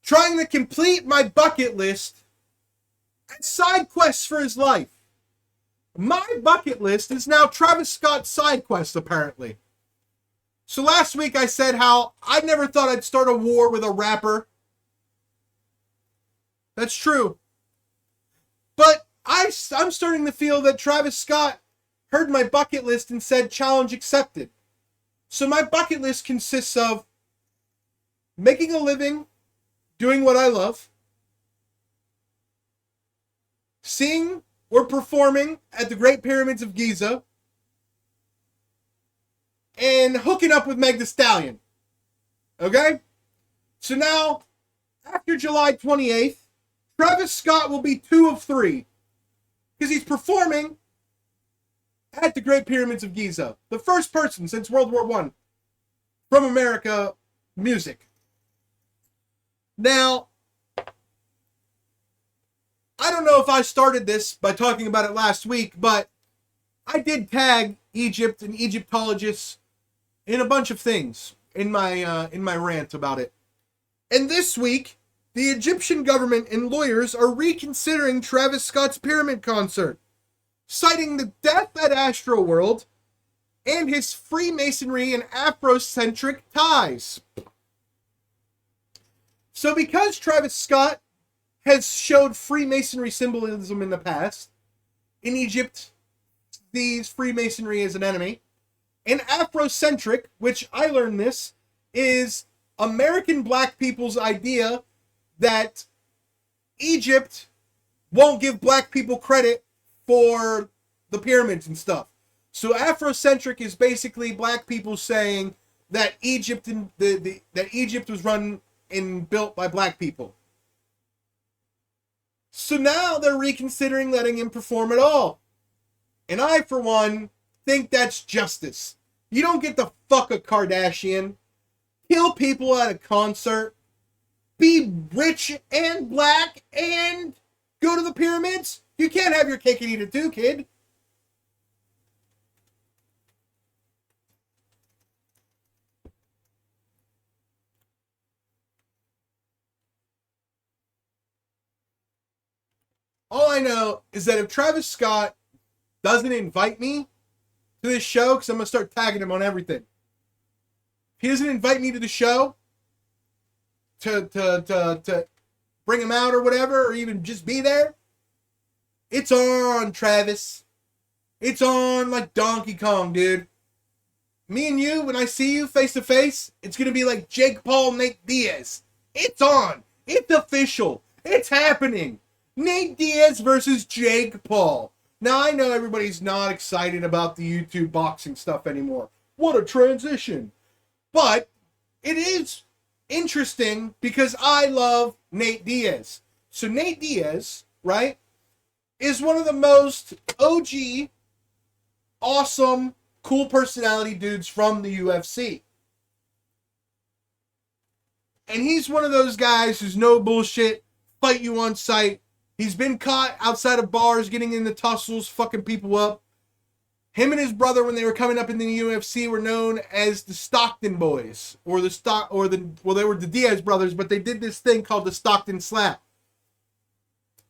trying to complete my bucket list and side quests for his life. My bucket list is now Travis Scott's side quest, apparently. So last week I said how I never thought I'd start a war with a rapper. That's true. But I'm starting to feel that Travis Scott heard my bucket list and said challenge accepted. So my bucket list consists of making a living, doing what I love, seeing or performing at the Great Pyramids of Giza, and hooking up with Meg Thee Stallion. Okay? So now, after July 28th, Travis Scott will be 2 of 3. Because he's performing at the Great Pyramids of Giza. The first person since World War I from America music. Now, I don't know if I started this by talking about it last week, but I did tag Egypt and Egyptologists in a bunch of things in my rant about it. And this week, the Egyptian government and lawyers are reconsidering Travis Scott's pyramid concert, citing the death at Astroworld and his Freemasonry and Afrocentric ties. So because Travis Scott has showed Freemasonry symbolism in the past, in Egypt, these Freemasonry is an enemy, and Afrocentric, which I learned this, is American black people's idea that Egypt won't give black people credit for the pyramids and stuff. So Afrocentric is basically black people saying that Egypt and that Egypt was run and built by black people. So now they're reconsidering letting him perform at all. And I, for one, think that's justice. You don't get to fuck a Kardashian, kill people at a concert, be rich and black, and go to the pyramids. You can't have your cake and eat it too, kid. All I know is that if Travis Scott doesn't invite me to this show, because I'm going to start tagging him on everything. If he doesn't invite me to the show to bring him out or whatever, or even just be there, it's on, Travis. It's on like Donkey Kong, dude. Me and you, when I see you face to face, it's going to be like Jake Paul, Nate Diaz. It's on. It's official. It's happening. Nate Diaz versus Jake Paul. Now, I know everybody's not excited about the YouTube boxing stuff anymore. What a transition. But it is interesting because I love Nate Diaz. So Nate Diaz, right, is one of the most OG, awesome, cool personality dudes from the UFC. And he's one of those guys who's no bullshit, fight you on sight. He's been caught outside of bars, getting into tussles, fucking people up. Him and his brother, when they were coming up in the UFC, were known as the Stockton Boys, they were the Diaz brothers, but they did this thing called the Stockton Slap,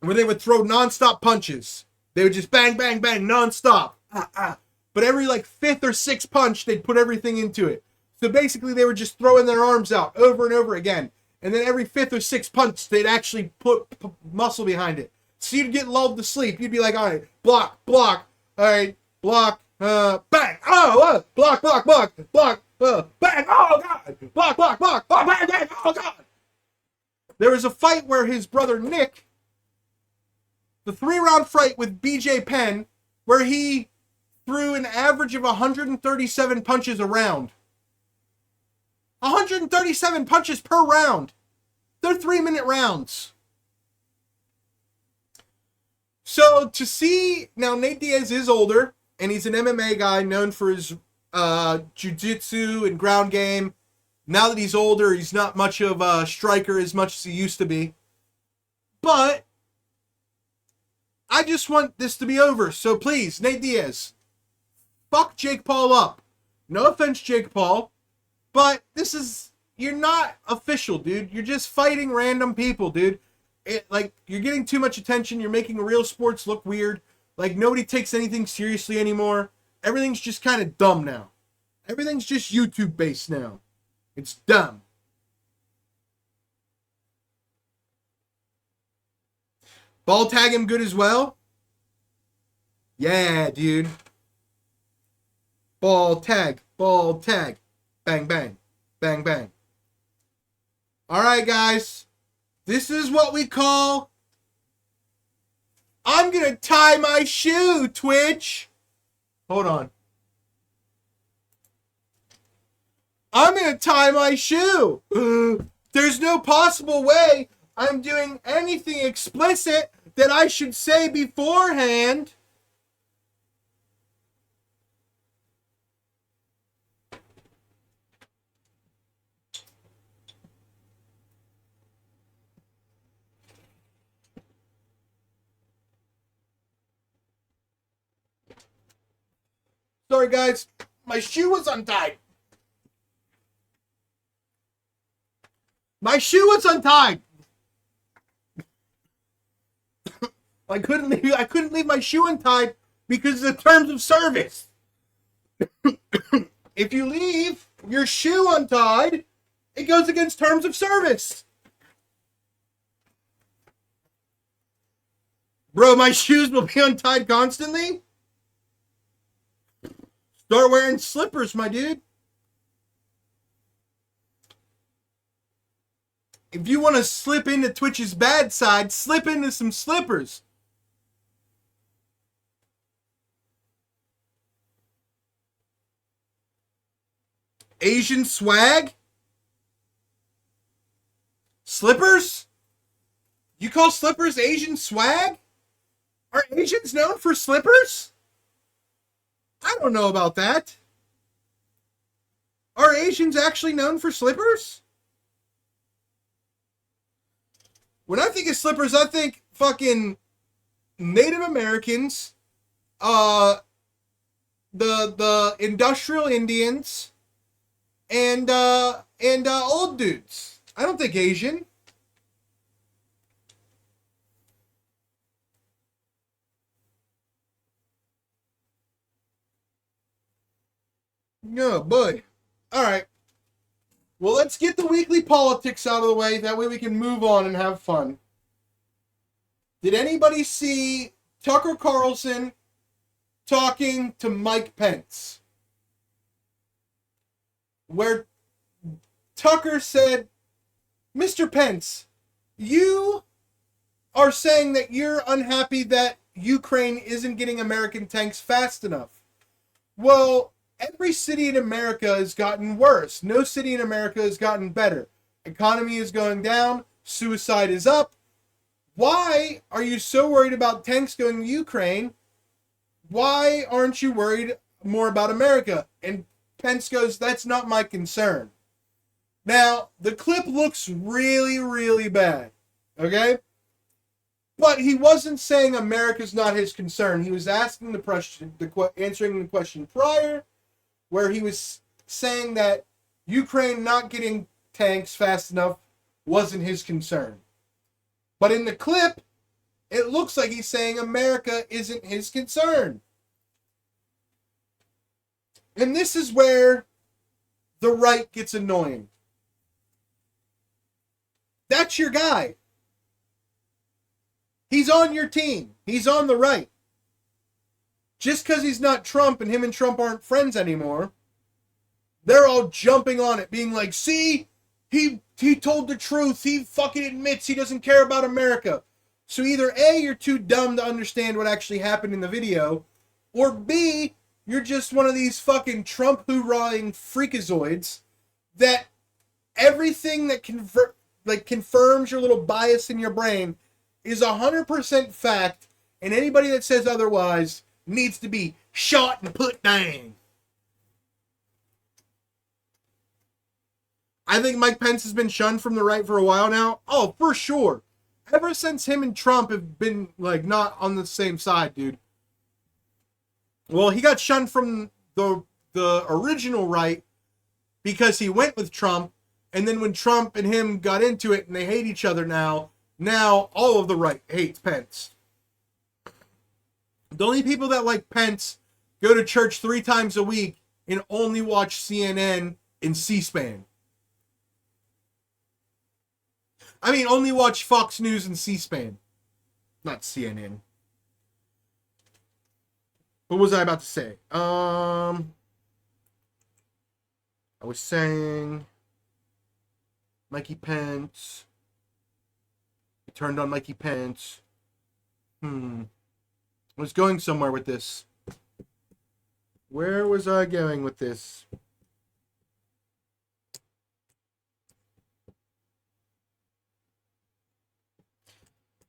where they would throw nonstop punches. They would just bang, bang, bang, nonstop. But every like fifth or sixth punch, they'd put everything into it. So basically, they were just throwing their arms out over and over again. And then every fifth or sixth punch, they'd actually put muscle behind it. So you'd get lulled to sleep. You'd be like, all right, block, block, all right, block, bang, oh, block, block, block, block, bang, oh, God, block, block, block, oh, bang, bang, oh, God. There was a fight where his brother Nick, the 3-round fight with BJ Penn, where he threw an average of 137 punches a round. 137 punches per round. They're 3-minute rounds. So to see, now Nate Diaz is older, and he's an MMA guy known for his jiu-jitsu and ground game. Now that he's older, he's not much of a striker as much as he used to be. But I just want this to be over. So please, Nate Diaz, fuck Jake Paul up. No offense, Jake Paul. But you're not official, dude. You're just fighting random people, dude. You're getting too much attention. You're making real sports look weird. Like, nobody takes anything seriously anymore. Everything's just kind of dumb now. Everything's just YouTube-based now. It's dumb. Ball tag him good as well? Yeah, dude. Ball tag. Ball tag. Bang, bang. Bang, bang. All right, guys. This is what we call... I'm going to tie my shoe, Twitch. Hold on. I'm going to tie my shoe. There's no possible way I'm doing anything explicit that I should say beforehand. Sorry, guys. My shoe was untied. My shoe was untied. I couldn't leave my shoe untied because of the terms of service. If you leave your shoe untied, it goes against terms of service. Bro, my shoes will be untied constantly? Start wearing slippers, my dude. if you want to slip into Twitch's bad side, slip into some slippers. Asian swag? Slippers? You call slippers Asian swag? Are Asians known for slippers? I don't know about that. Are Asians actually known for slippers? When I think of slippers, I think fucking Native Americans, the industrial Indians, and old dudes. I don't think Asian. No, boy. All right. Well, let's get the weekly politics out of the way. That way we can move on and have fun. Did anybody see Tucker Carlson talking to Mike Pence? Where Tucker said, Mr. Pence, you are saying that you're unhappy that Ukraine isn't getting American tanks fast enough. Well, every city in America has gotten worse. No city in America has gotten better. Economy is going down. Suicide is up. Why are you so worried about tanks going to Ukraine? Why aren't you worried more about America? And Pence goes, that's not my concern. Now, the clip looks really, really bad. Okay? But he wasn't saying America's not his concern. He was asking answering the question prior, where he was saying that Ukraine not getting tanks fast enough wasn't his concern. But in the clip, it looks like he's saying America isn't his concern. And this is where the right gets annoying. That's your guy. He's on your team. He's on the right. Just because he's not Trump and him and Trump aren't friends anymore, they're all jumping on it, being like, see, he told the truth. He fucking admits he doesn't care about America. So either A, you're too dumb to understand what actually happened in the video, or B, you're just one of these fucking Trump hoorahing freakazoids that everything that confirms your little bias in your brain is 100% fact, and anybody that says otherwise needs to be shot and put down. I think Mike Pence has been shunned from the right for a while now. Oh, for sure. Ever since him and Trump have been, like, not on the same side, dude. Well, he got shunned from the original right because he went with Trump, and then when Trump and him got into it and they hate each other now all of the right hates Pence. The only people that like Pence go to church 3 times a week and only watch CNN and C-SPAN. I mean, only watch Fox News and C-SPAN. Not CNN. What was I about to say? I was saying Mikey Pence. I turned on Mikey Pence. I was going somewhere with this. Where was I going with this?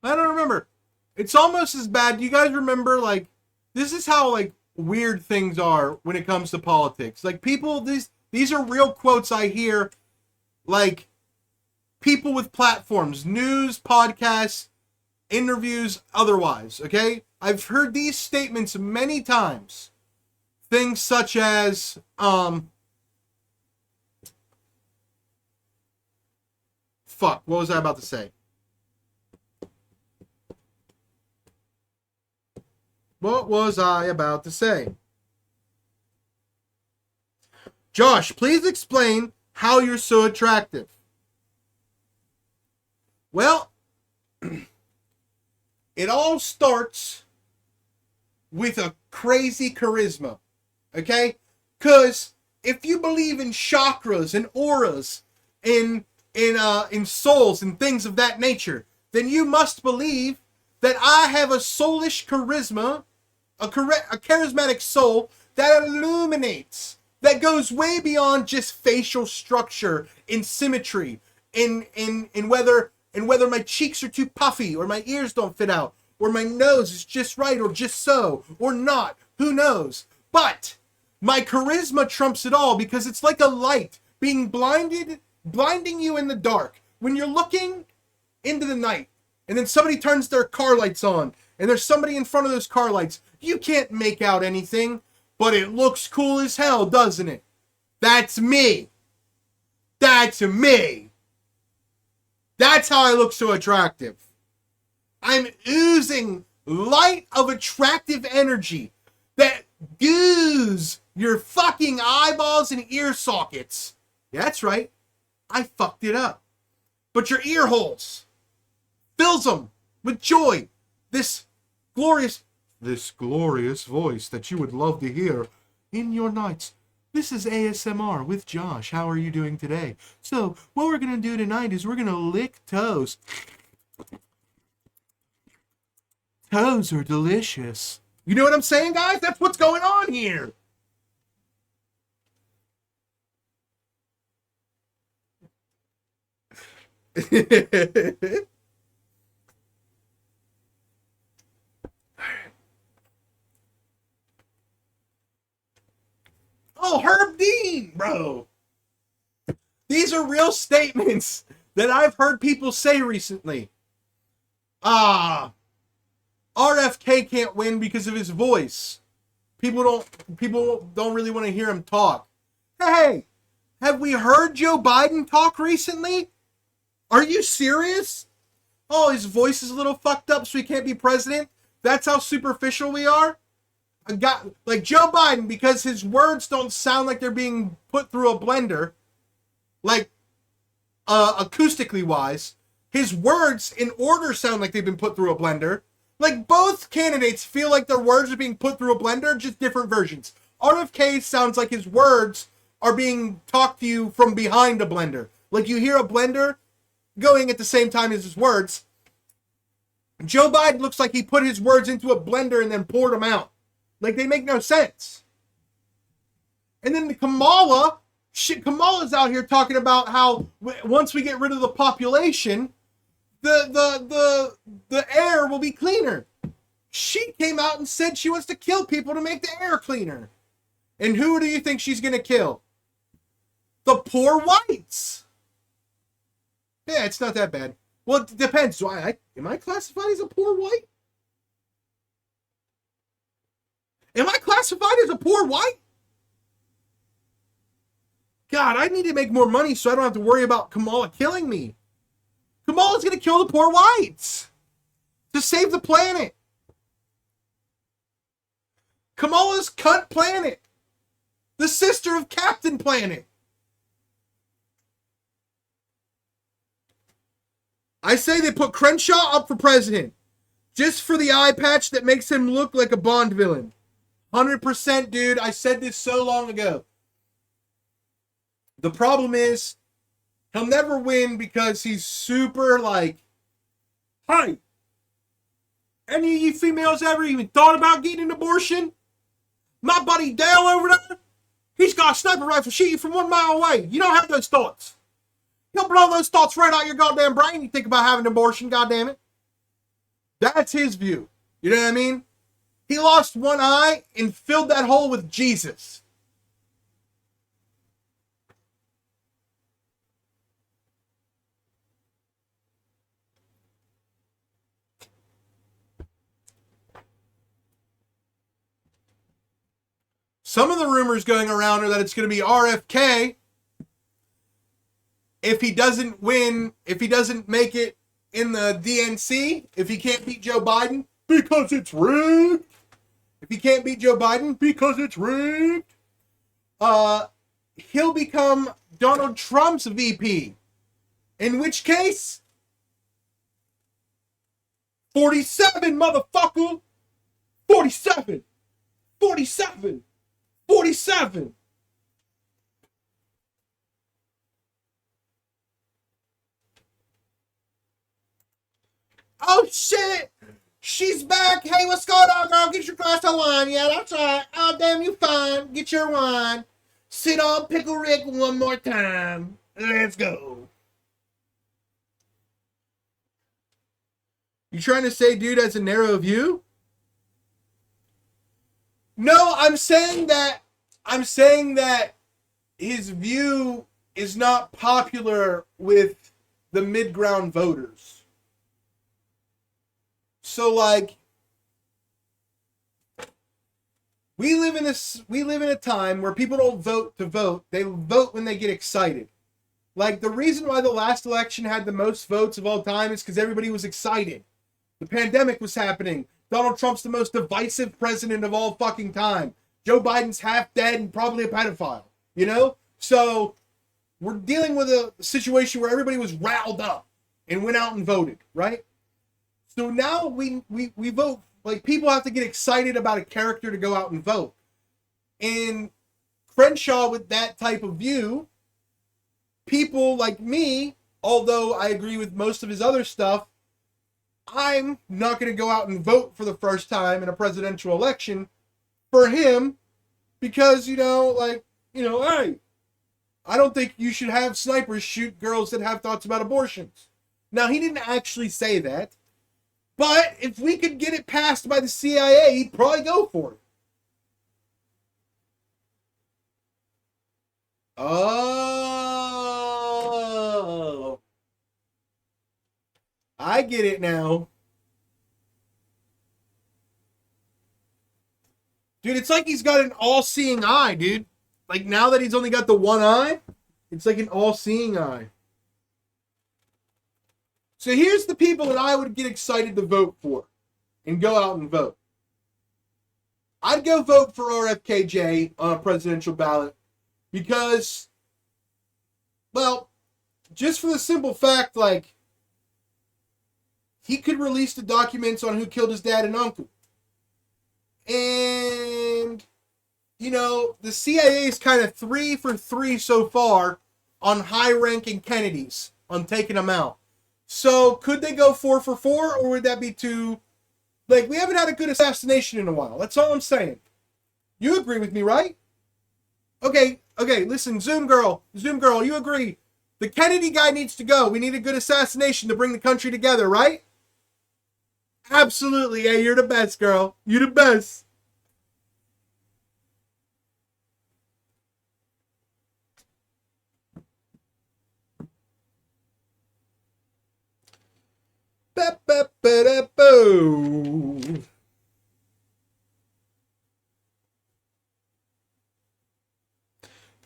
I don't remember. It's almost as bad. Do you guys remember, like, this is how, like, weird things are when it comes to politics. Like, people, these are real quotes I hear, like, people with platforms, news, podcasts, interviews, otherwise, okay? I've heard these statements many times. Things such as, what was I about to say? What was I about to say? Josh, please explain how you're so attractive. Well, it all starts with a crazy charisma, okay? Because if you believe in chakras and auras and in souls and things of that nature, then you must believe that I have a soulish charisma, a charismatic soul that illuminates, that goes way beyond just facial structure and symmetry, in whether my cheeks are too puffy, or my ears don't fit out, or my nose is just right, or just so, or not. Who knows? But my charisma trumps it all, because it's like a light being blinding you in the dark. When you're looking into the night, and then somebody turns their car lights on, and there's somebody in front of those car lights, you can't make out anything, but it looks cool as hell, doesn't it? That's me. That's me. That's how I look so attractive. I'm oozing light of attractive energy that goos your fucking eyeballs and ear sockets. Yeah, that's right. I fucked it up. But your ear holes fills them with joy. This glorious voice that you would love to hear in your nights. This is ASMR with Josh. How are you doing today? So, what we're going to do tonight is we're going to lick toes. Toes are delicious. You know what I'm saying, guys? That's what's going on here. Oh, Herb Dean, bro. These are real statements that I've heard people say recently. RFK can't win because of his voice. People don't really want to hear him talk. Hey, have we heard Joe Biden talk recently? Are you serious? Oh, his voice is a little fucked up, so he can't be president? That's how superficial we are? Like Joe Biden, because his words don't sound like they're being put through a blender, like acoustically wise, his words in order sound like they've been put through a blender. Like both candidates feel like their words are being put through a blender, just different versions. RFK sounds like his words are being talked to you from behind a blender. Like you hear a blender going at the same time as his words. Joe Biden looks like he put his words into a blender and then poured them out. Like, they make no sense. And then Kamala's out here talking about how once we get rid of the population, the air will be cleaner. She came out and said she wants to kill people to make the air cleaner. And who do you think she's going to kill? The poor whites. Yeah, it's not that bad. Well, it depends. Am I classified as a poor white? Am I classified as a poor white? God, I need to make more money so I don't have to worry about Kamala killing me. Kamala's going to kill the poor whites to save the planet. Kamala's Cunt Planet. The sister of Captain Planet. I say they put Crenshaw up for president just for the eye patch that makes him look like a Bond villain. 100%, dude. I said this so long ago. The problem is, he'll never win because he's super like, hi, any of you females ever even thought about getting an abortion? My buddy Dale over there, he's got a sniper rifle shoot you from 1 mile away. You don't have those thoughts. He'll blow those thoughts right out your goddamn brain. You think about having an abortion, goddammit. That's his view. You know what I mean? He lost one eye and filled that hole with Jesus. Some of the rumors going around are that it's going to be RFK if he doesn't win, if he doesn't make it in the DNC, if he can't beat Joe Biden, because it's rigged. If he can't beat Joe Biden because it's rigged, he'll become Donald Trump's VP. In which case, 47, motherfucker. 47. 47. 47. Oh shit! She's back! Hey, what's going on, girl? Get your glass of wine. Yeah, that's right. Oh, damn, you fine. Get your wine. Sit on Pickle Rick one more time. Let's go. You trying to say dude has a narrow view? No, I'm saying that his view is not popular with the mid-ground voters. So like we live in a time where people don't vote to vote. They vote when they get excited. Like the reason why the last election had the most votes of all time is because everybody was excited. The pandemic was happening. Donald Trump's the most divisive president of all fucking time. Joe Biden's half dead and probably a pedophile. You know? So we're dealing with a situation where everybody was riled up and went out and voted, right? So now we vote. Like people have to get excited about a character to go out and vote. And Crenshaw with that type of view, people like me, although I agree with most of his other stuff, I'm not going to go out and vote for the first time in a presidential election for him because, hey, I don't think you should have snipers shoot girls that have thoughts about abortions. Now, he didn't actually say that, but if we could get it passed by the CIA, he'd probably go for it. Oh, I get it now. Dude, it's like he's got an all-seeing eye, dude. Like now that he's only got the one eye, it's like an all-seeing eye. So here's the people that I would get excited to vote for and go out and vote. I'd go vote for RFKJ on a presidential ballot because, well, just for the simple fact, like, he could release the documents on who killed his dad and uncle. And, the CIA is kind of 3 for 3 so far on high-ranking Kennedys, on taking them out. So, could they go 4 for 4, or would that be too... Like, we haven't had a good assassination in a while. That's all I'm saying. You agree with me, right? Okay, listen, Zoom girl, you agree. The Kennedy guy needs to go. We need a good assassination to bring the country together, right? Absolutely. Hey, you're the best, girl. You're the best. Ba-ba-ba-da-boo.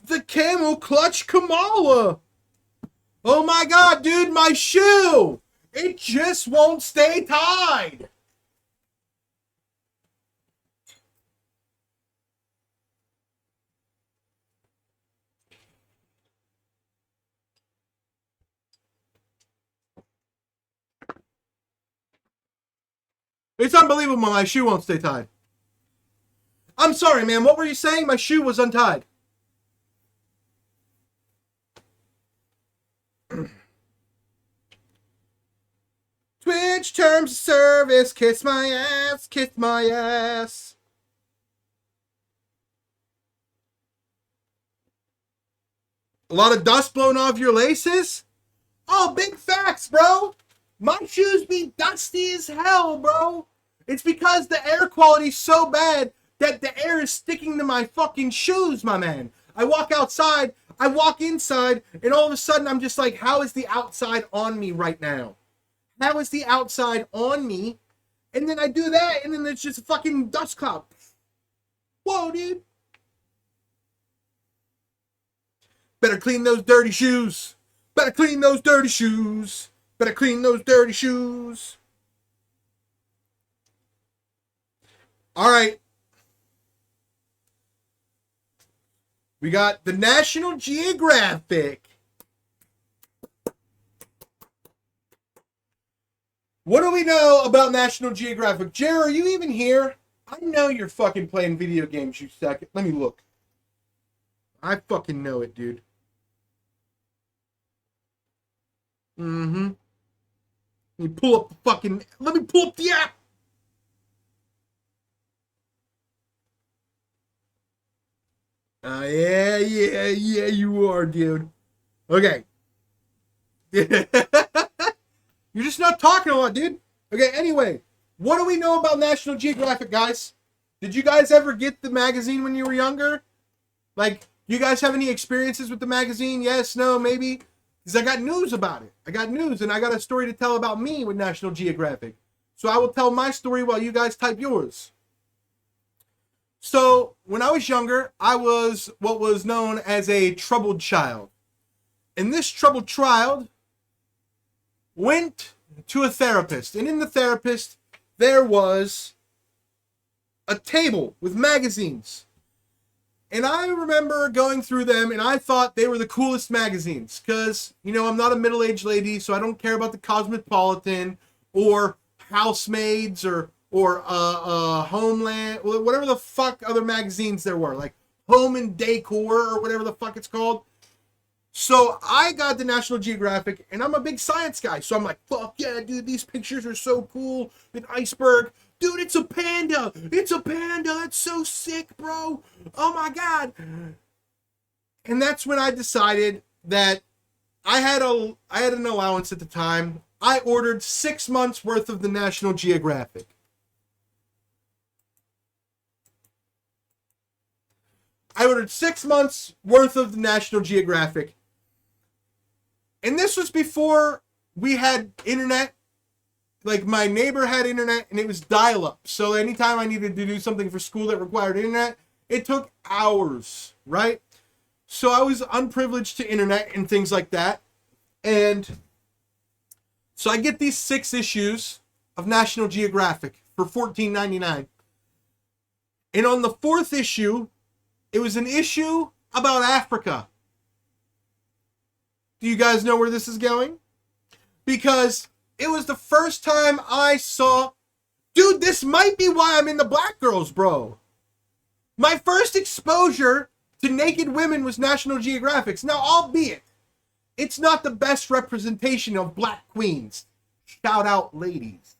The camel clutch Kamala. Oh my god, dude, my shoe. It just won't stay tied. It's unbelievable my shoe won't stay tied. I'm sorry, man. What were you saying? My shoe was untied. Twitch terms of service. Kiss my ass. Kiss my ass. A lot of dust blown off your laces? Oh, big facts, bro. My shoes be dusty as hell, bro. It's because the air quality's so bad that the air is sticking to my fucking shoes, my man. I walk outside, I walk inside, and all of a sudden I'm just like, how is the outside on me right now? How is the outside on me? And then I do that, and then there's just a fucking dust cloud. Whoa, dude. Better clean those dirty shoes. Better clean those dirty shoes. Better clean those dirty shoes. All right. We got the National Geographic. What do we know about National Geographic? Jer, are you even here? I know you're fucking playing video games, you second. Let me look. I fucking know it, dude. Mm-hmm. Let me pull up the fucking. Let me pull up the app. Yeah, you are, dude. Okay. You're just not talking a lot, dude. Okay, anyway, what do we know about National Geographic, guys? Did you guys ever get the magazine when you were younger? Like, you guys have any experiences with the magazine? Yes, no, maybe? Because I got news about it. I got news, and I got a story to tell about me with National Geographic. So I will tell my story while you guys type yours. So, when I was younger, I was what was known as a troubled child. And this troubled child went to a therapist. And in the therapist, there was a table with magazines. And I remember going through them, and I thought they were the coolest magazines. Because, you know, I'm not a middle-aged lady, so I don't care about the Cosmopolitan or Housemaids or Homeland, whatever the fuck other magazines there were, like Home and Decor or whatever the fuck it's called. So I got the National Geographic, and I'm a big science guy, so I'm like, fuck yeah, dude, these pictures are so cool. An iceberg. Dude, it's a panda. It's a panda. That's so sick, bro. Oh my God. And that's when I decided that I had an allowance at the time. I ordered 6 months worth of the National Geographic. I ordered 6 months worth of the National Geographic. And this was before we had internet. Like, my neighbor had internet, and it was dial-up. So anytime I needed to do something for school that required internet, it took hours, right? So I was unprivileged to internet and things like that. And so I get these 6 issues of National Geographic for $14.99. And on the 4th issue, it was an issue about Africa. Do you guys know where this is going? Because it was the first time I saw... Dude, this might be why I'm into black girls, bro. My first exposure to naked women was National Geographic's. Now, albeit, it's not the best representation of black queens. Shout out, ladies.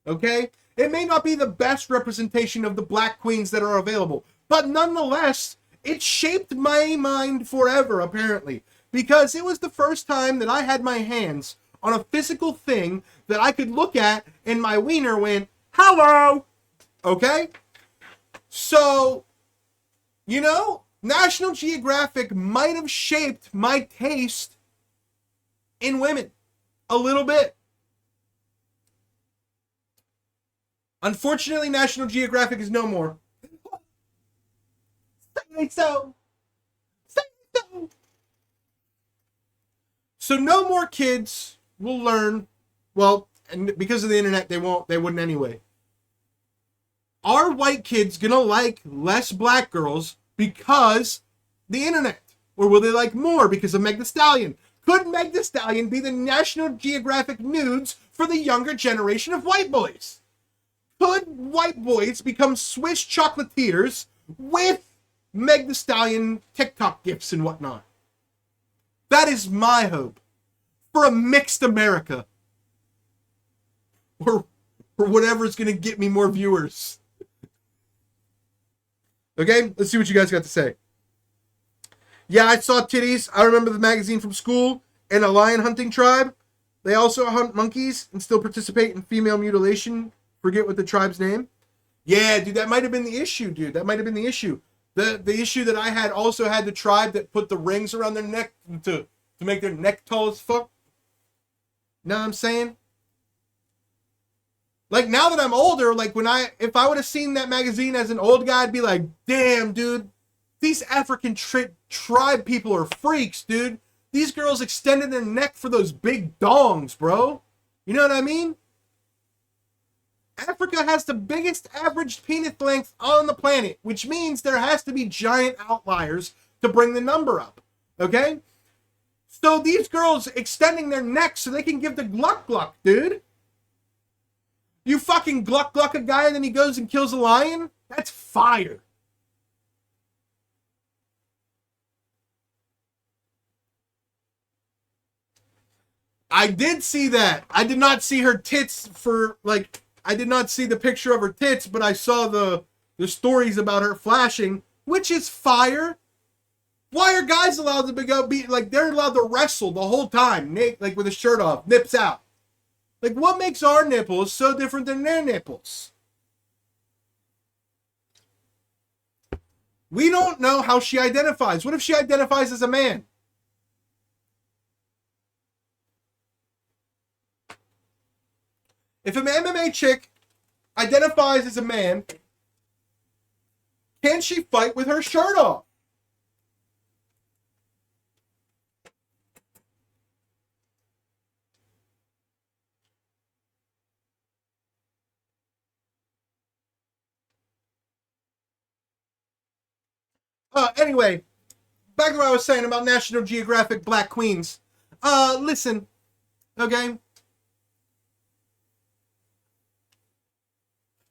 Okay? It may not be the best representation of the black queens that are available. But nonetheless, it shaped my mind forever, apparently. Because it was the first time that I had my hands on a physical thing that I could look at and my wiener went, hello! Okay? So, you know, National Geographic might have shaped my taste in women a little bit. Unfortunately, National Geographic is no more. Say so. Say so. So no more kids will learn. Well, and because of the internet, they wouldn't anyway. Are white kids gonna like less black girls because the internet? Or will they like more because of Meg Thee Stallion? Could Meg Thee Stallion be the National Geographic nudes for the younger generation of white boys? Could white boys become Swiss chocolatiers with Meg Thee Stallion TikTok gifs and whatnot? That is my hope for a mixed America. Or whatever's going to get me more viewers. Okay, let's see what you guys got to say. Yeah, I saw titties. I remember the magazine from school and a lion hunting tribe. They also hunt monkeys and still participate in female mutilation. Forget what the tribe's name. Yeah, dude, that might have been the issue, dude. That might have been the issue. The issue that I had also had the tribe that put the rings around their neck to make their neck tall as fuck. Know what I'm saying? Like, now that I'm older, like, if I would have seen that magazine as an old guy, I'd be like, damn, dude, these African tribe people are freaks, dude. These girls extended their neck for those big dongs, bro. You know what I mean? Africa has the biggest average penis length on the planet, which means there has to be giant outliers to bring the number up, okay? So these girls extending their necks so they can give the gluck gluck, dude. You fucking gluck gluck a guy and then he goes and kills a lion? That's fire. I did see that. I did not see her tits for, like, I did not see the picture of her tits, but I saw the stories about her flashing, which is fire. Why are guys allowed to be like, they're allowed to wrestle the whole time, like with a shirt off, nips out? Like, what makes our nipples so different than their nipples? We don't know how she identifies. What if she identifies as a man? If an MMA chick identifies as a man, can she fight with her shirt off? Anyway, back to what I was saying about National Geographic Black Queens. Listen, okay?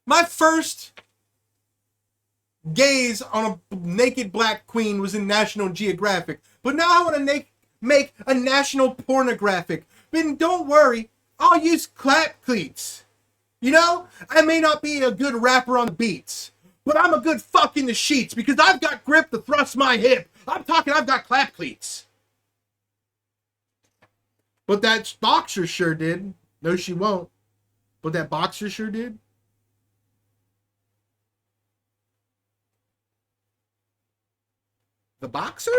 My first gaze on a naked black queen was in National Geographic. But now I want to make a national pornographic. But don't worry, I'll use clap cleats. You know, I may not be a good rapper on the beats, but I'm a good fuck in the sheets because I've got grip to thrust my hip. I'm talking, I've got clap cleats. But that boxer sure did. No, she won't. But that boxer sure did. The boxer?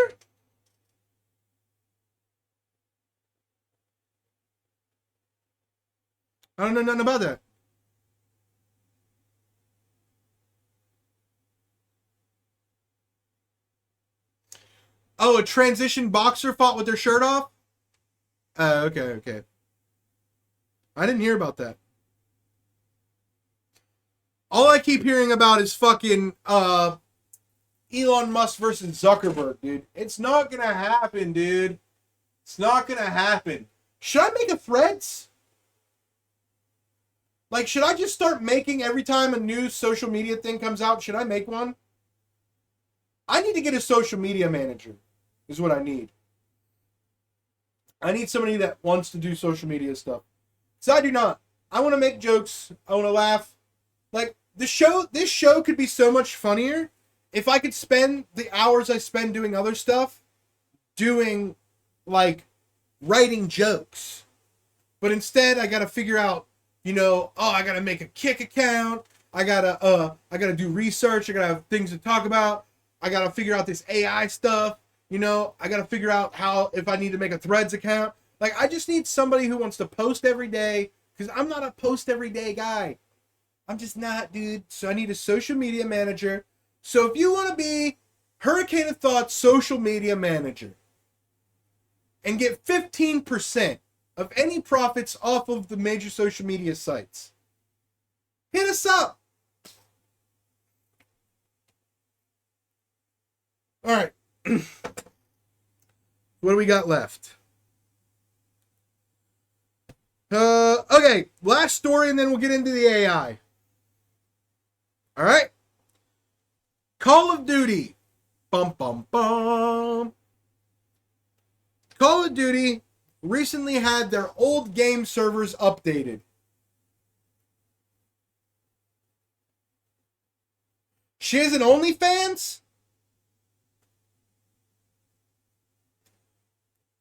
I don't know nothing about that. Oh, a transition boxer fought with their shirt off? Okay. I didn't hear about that. All I keep hearing about is fucking Elon Musk versus Zuckerberg, dude. It's not gonna happen, dude. It's not gonna happen. Should I make a Threads? Like, should I just start making every time a new social media thing comes out? Should I make one? I need to get a social media manager, is what I need. I need somebody that wants to do social media stuff. So I do not. I want to make jokes. I want to laugh. Like, this show could be so much funnier if I could spend the hours I spend doing other stuff, doing, like, writing jokes. But instead, I got to figure out, you know, I got to make a Kick account. I got to do research. I got to have things to talk about. I got to figure out this AI stuff. You know, I got to figure out if I need to make a Threads account. Like, I just need somebody who wants to post every day, because I'm not a post every day guy. I'm just not, dude. So I need a social media manager. So if you want to be Hurricane of Thoughts social media manager and get 15% of any profits off of the major social media sites, hit us up. All right. What do we got left? Okay, last story and then we'll get into the AI. All right. Call of Duty. Bum, bum, bum. Call of Duty recently had their old game servers updated. She has an OnlyFans?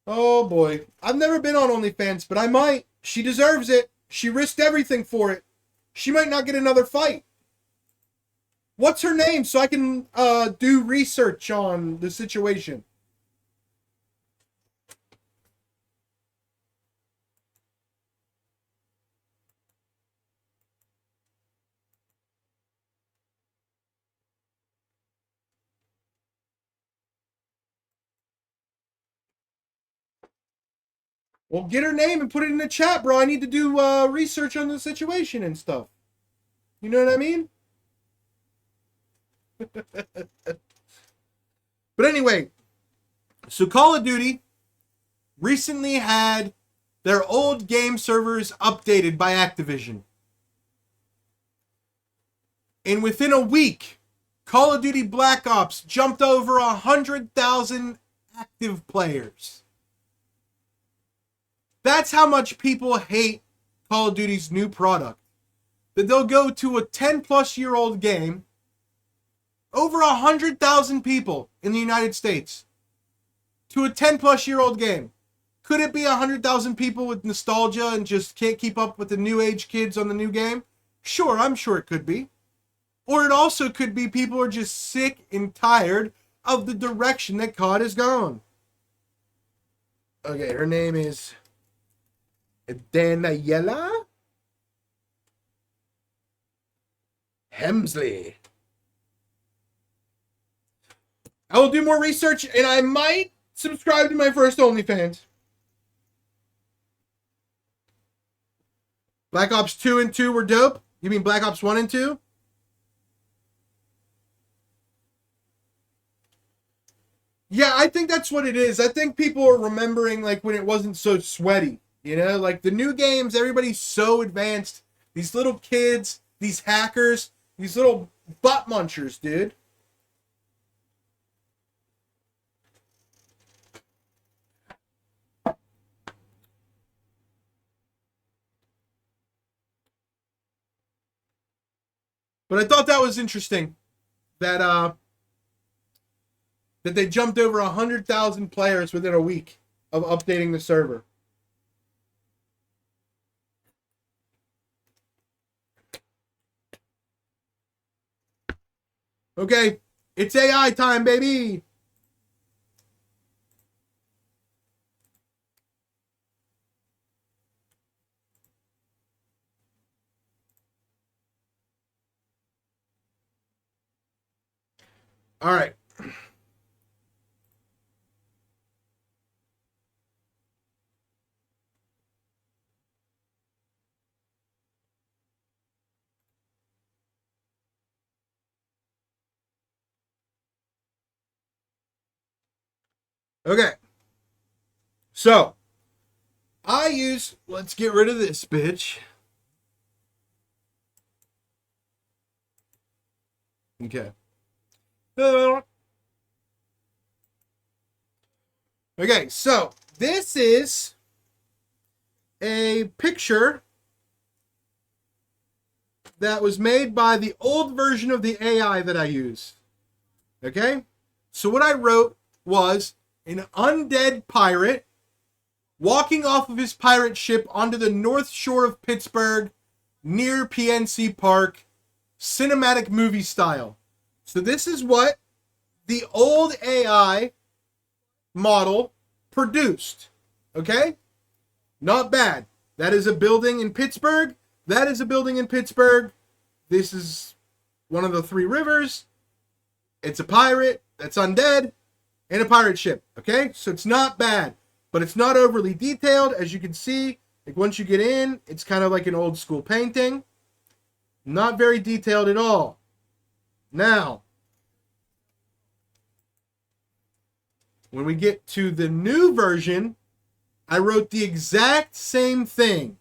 Oh boy. I've never been on OnlyFans, but I might. She deserves it. She risked everything for it. She might not get another fight. What's her name so I can do research on the situation? Well, get her name and put it in the chat, bro. I need to do research on the situation and stuff. You know what I mean? But anyway, so Call of Duty recently had their old game servers updated by Activision. And within a week, Call of Duty Black Ops jumped over 100,000 active players. That's how much people hate Call of Duty's new product. That they'll go to a 10-plus-year-old game, over 100,000 people in the United States, to a 10-plus-year-old game. Could it be 100,000 people with nostalgia and just can't keep up with the new age kids on the new game? Sure, I'm sure it could be. Or it also could be people are just sick and tired of the direction that COD has gone. Okay, her name is Daniela Hemsley. I will do more research and I might subscribe to my first OnlyFans. Black Ops 2 and 2 were dope. You mean Black Ops 1 and 2? Yeah, I think that's what it is. I think people are remembering like when it wasn't so sweaty. You know, like the new games, everybody's so advanced. These little kids, these hackers, these little butt munchers, dude. But I thought that was interesting that that they jumped over 100,000 players within a week of updating the server. Okay, it's AI time, baby. All right. Okay. So, let's get rid of this bitch. Okay. Okay, so this is a picture that was made by the old version of the AI that I use. Okay? So what I wrote was an undead pirate walking off of his pirate ship onto the north shore of Pittsburgh near PNC Park, cinematic movie style. So this is what the old AI model produced. Okay? Not bad. That is a building in Pittsburgh. That is a building in Pittsburgh. This is one of the three rivers. It's a pirate that's undead and a pirate ship. Okay? So it's not bad. But it's not overly detailed. As you can see, like once you get in, it's kind of like an old school painting. Not very detailed at all. Now, when we get to the new version, I wrote the exact same thing.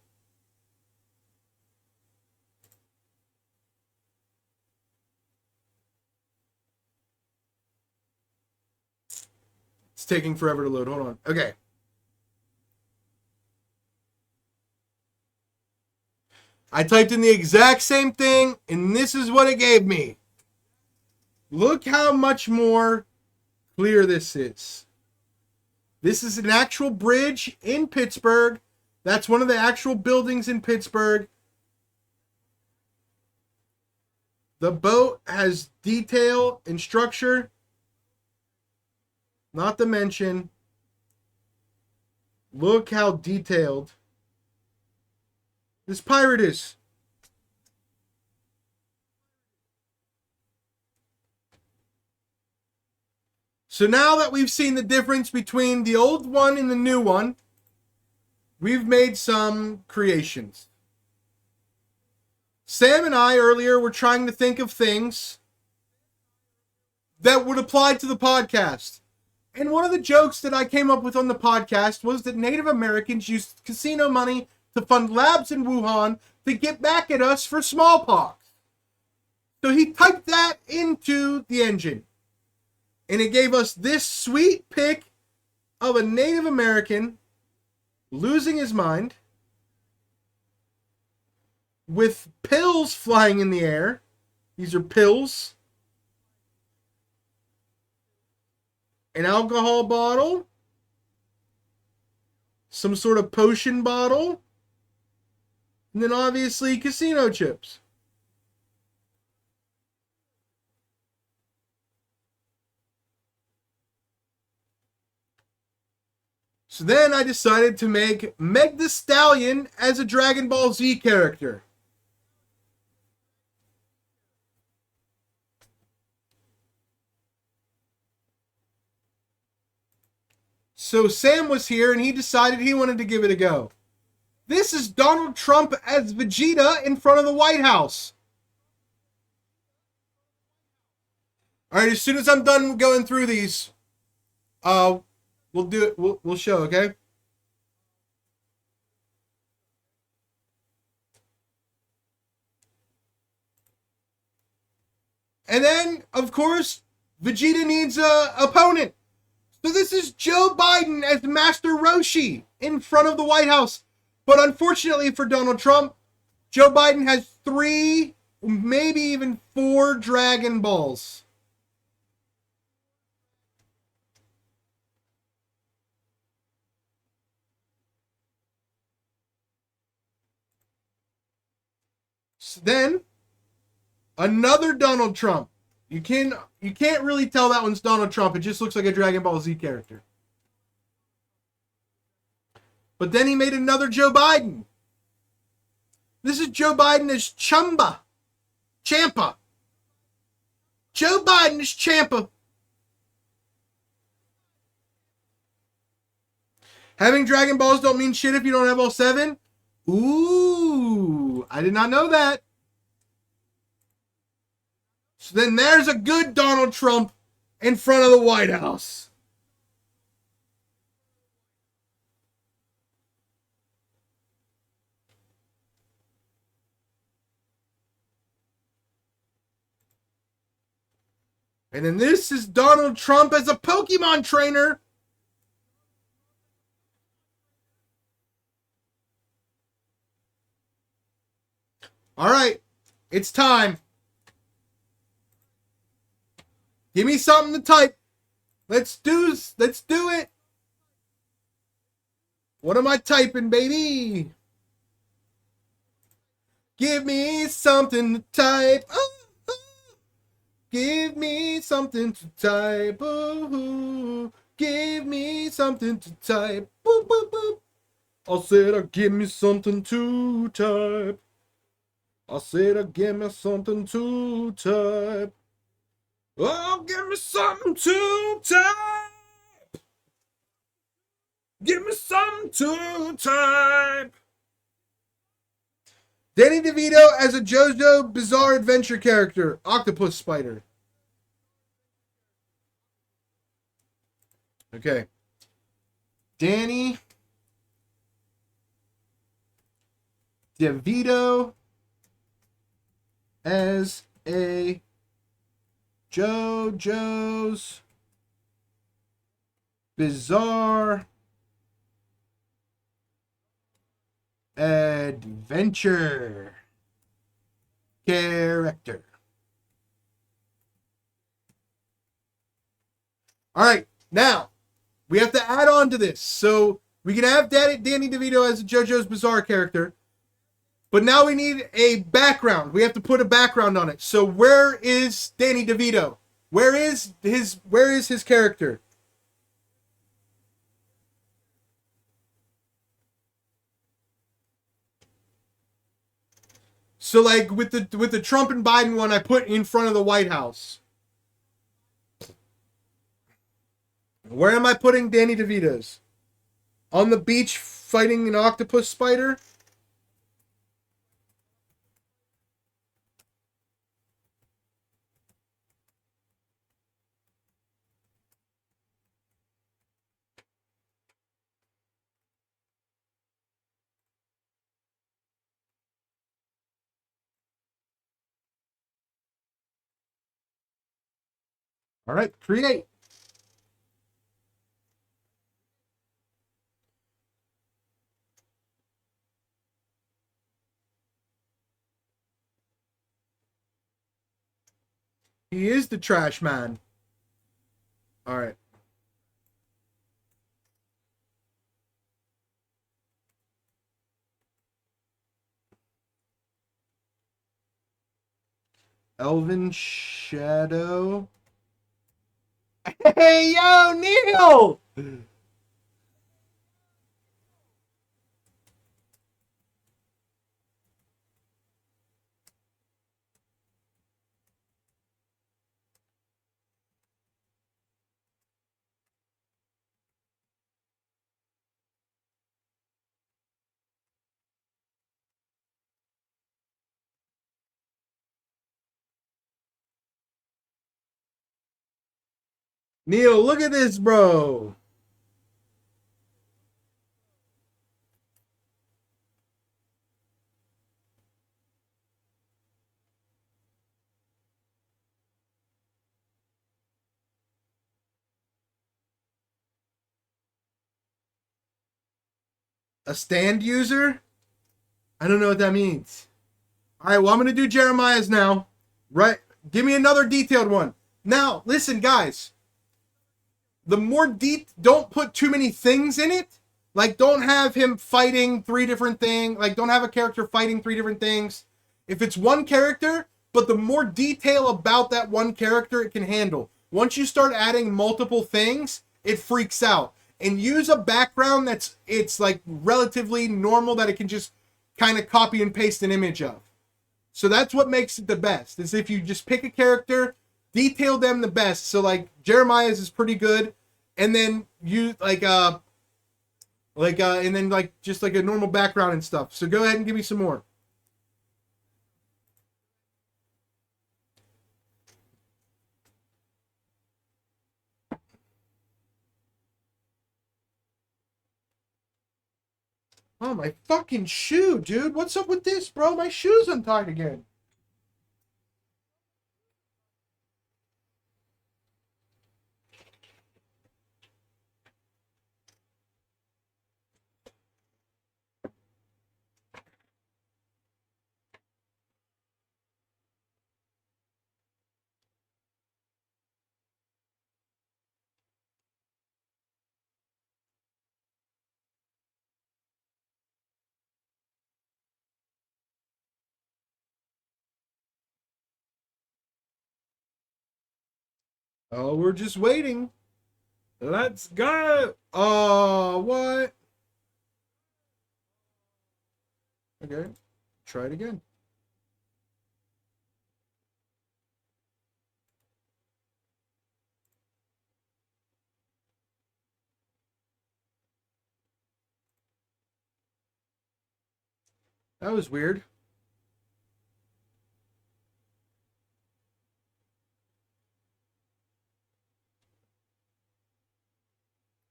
It's taking forever to load. Hold on. Okay. I typed in the exact same thing, and this is what it gave me. Look how much more clear this is. This is an actual bridge in Pittsburgh. That's one of the actual buildings in Pittsburgh. The boat has detail and structure. Not to mention, look how detailed this pirate is. So now that we've seen the difference between the old one and the new one, we've made some creations. Sam and I earlier were trying to think of things that would apply to the podcast. And one of the jokes that I came up with on the podcast was that Native Americans used casino money to fund labs in Wuhan to get back at us for smallpox. So he typed that into the engine. And it gave us this sweet pic of a Native American losing his mind, with pills flying in the air. These are pills. An alcohol bottle. Some sort of potion bottle. And then obviously casino chips. So then I decided to make Meg the Stallion as a Dragon Ball Z character. So Sam was here and he decided he wanted to give it a go. This is Donald Trump as Vegeta in front of the White House. Alright, as soon as I'm done going through these, we'll do it. We'll show, okay? And then, of course, Vegeta needs a opponent. So this is Joe Biden as Master Roshi in front of the White House. But unfortunately for Donald Trump, Joe Biden has 3, maybe even 4 Dragon Balls. So then, another Donald Trump. You can't really tell that one's Donald Trump. It just looks like a Dragon Ball Z character. But then he made another Joe Biden. This is Joe Biden as Champa. Joe Biden is Champa. Having Dragon Balls don't mean shit if you don't have all 7. Ooh, I did not know that. So then there's a good Donald Trump in front of the White House. And then this is Donald Trump as a Pokemon trainer. All right, it's time. Give me something to type. Let's do it. What am I typing, baby? Give me something to type. Oh, oh. Give me something to type. Oh, give me something to type. Boop, boop, boop. I said, give me something to type. I said, give me something to type. Oh, give me something to type. Give me something to type. Danny DeVito as a JoJo Bizarre Adventure character. Octopus Spider. Okay. Danny DeVito as a JoJo's Bizarre Adventure character. All right, now we have to add on to this. So we can have Danny DeVito as a JoJo's Bizarre character, but now we need a background. We have to put a background on it. So where is Danny DeVito? Where is his character? So like with the Trump and Biden one, I put in front of the White House. Where am I putting Danny DeVito's? On the beach fighting an octopus spider? All right, create. He is the trash man. All right. Elvin Shadow. Hey, yo, Neil! Neil, look at this, bro. A stand user? I don't know what that means. All right, well, I'm going to do Jeremiah's now. Right? Give me another detailed one. Now, listen, guys. The more don't put too many things in it. Like, don't have him fighting three different things. Like, don't have a character fighting three different things. If it's one character, but the more detail about that one character it can handle. Once you start adding multiple things, it freaks out. And use a background it's like relatively normal that it can just kind of copy and paste an image of. So that's what makes it the best, is if you just pick a character, detail them the best. So like Jeremiah's is pretty good, and then you and then like just like a normal background and stuff. So go ahead and give me some more. Oh, my fucking shoe, dude. What's up with this, bro? My shoe's untied again. Oh, we're just waiting. Let's go. Oh, what? Okay. Try it again. That was weird.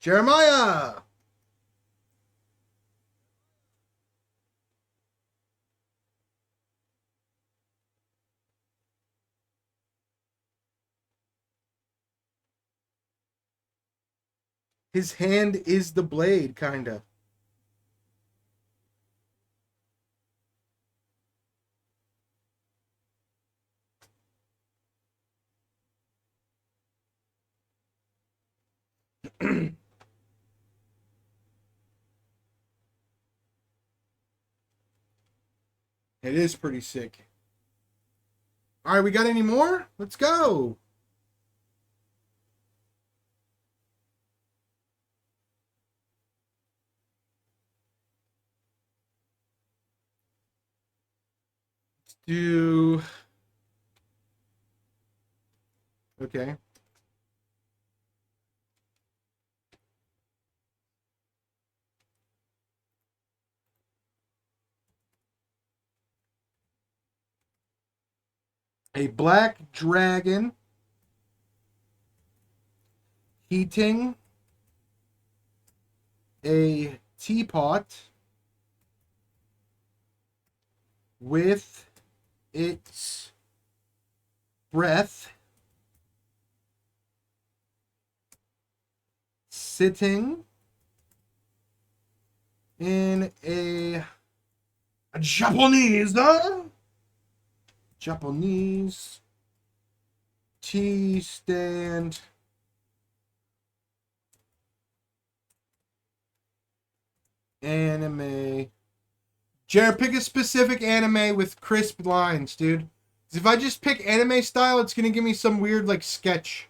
Jeremiah! His hand is the blade, kinda. It is pretty sick. All right, we got any more? Let's go. Let's do... Okay. A black dragon heating a teapot with its breath sitting in a Japanese T stand. Anime. Jared, pick a specific anime with crisp lines, dude. 'Cause if I just pick anime style, it's gonna give me some weird like sketch.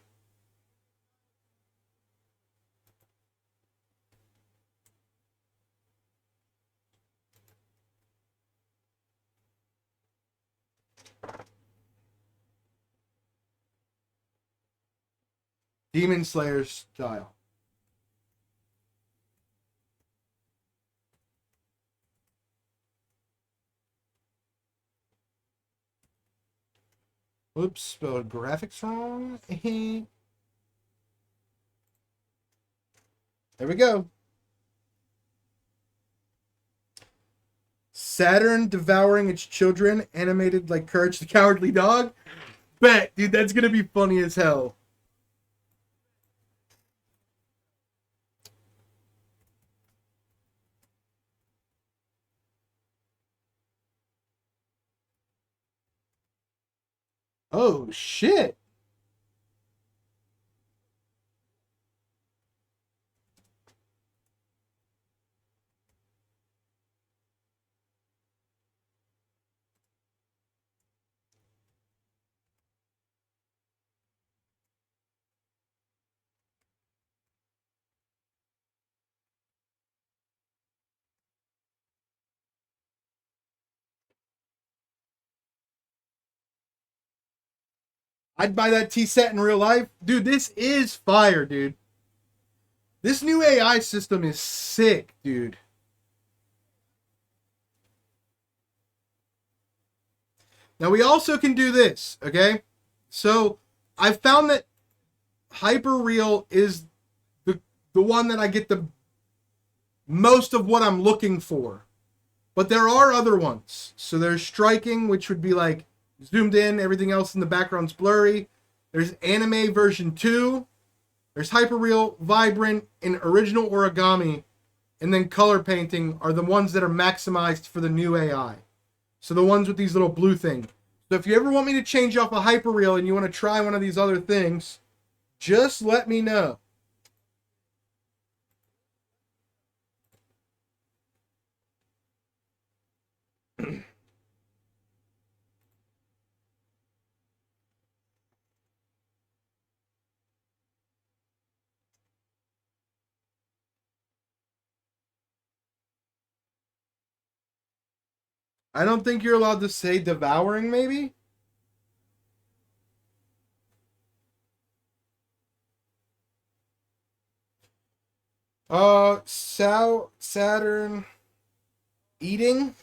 Demon Slayer style. Whoops, spelled graphics wrong. There we go. Saturn devouring its children, animated like Courage the Cowardly Dog. Bet, dude, that's gonna be funny as hell. Oh shit. I'd buy that T set in real life. Dude, this is fire, dude. This new AI system is sick, dude. Now we also can do this, okay? So I've found that Hyperreal is the one that I get the most of what I'm looking for. But there are other ones. So there's Striking, which would be like zoomed in, everything else in the background's blurry. There's Anime version 2. There's Hyperreal, Vibrant, and Original Origami. And then Color Painting are the ones that are maximized for the new AI. So the ones with these little blue things. So if you ever want me to change off a Hyperreal and you want to try one of these other things, just let me know. I don't think you're allowed to say devouring, maybe? Saturn eating?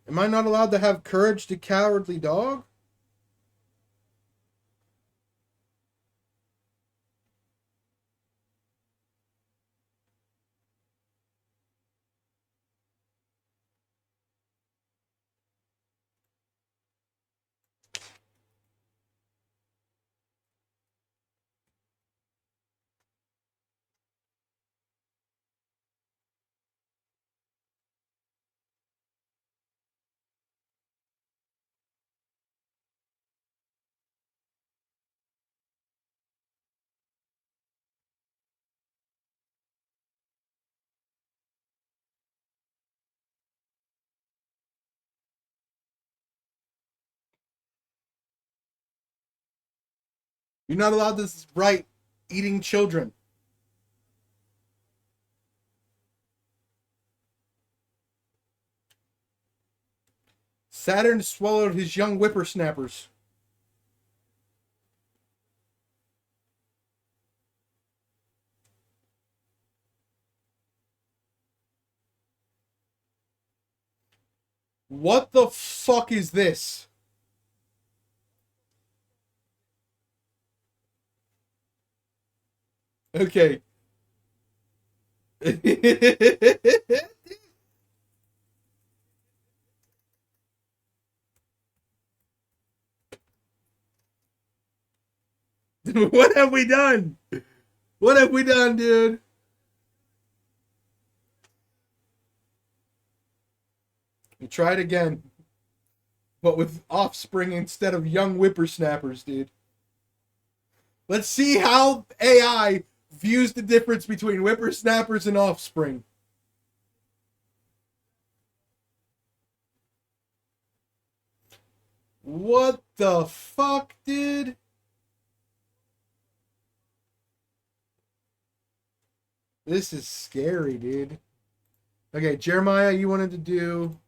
Am I not allowed to have Courage the Cowardly Dog? You're not allowed to write eating children. Saturn swallowed his young whippersnappers. What the fuck is this? Okay. What have we done? What have we done, dude? You try it again. But with offspring instead of young whippersnappers, dude. Let's see how AI views the difference between whippersnappers and offspring. What the fuck, dude? This is scary, dude. Okay, Jeremiah, you wanted to do...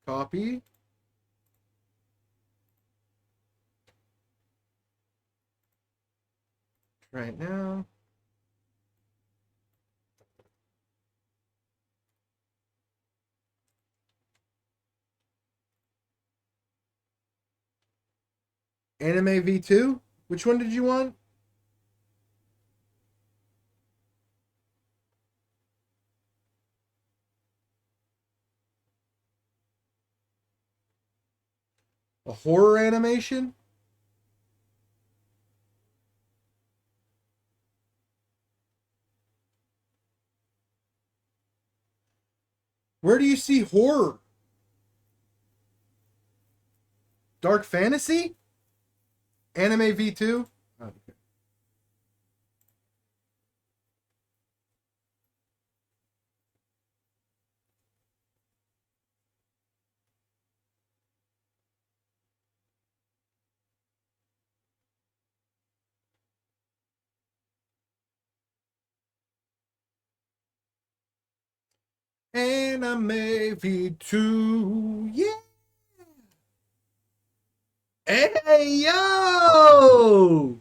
Copy. Right now. Anime V2? Which one did you want? A horror animation? Where do you see horror? Dark fantasy? Anime V2? Oh, okay. Anime V2. Yeah. Hey, yo!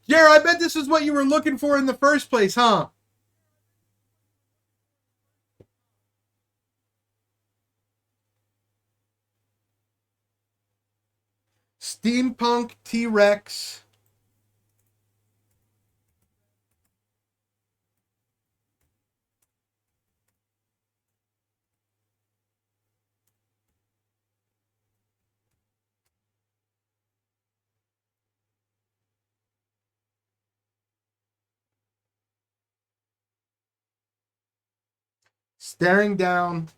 Yeah, I bet this is what you were looking for in the first place, huh? Steampunk T-Rex. Staring down.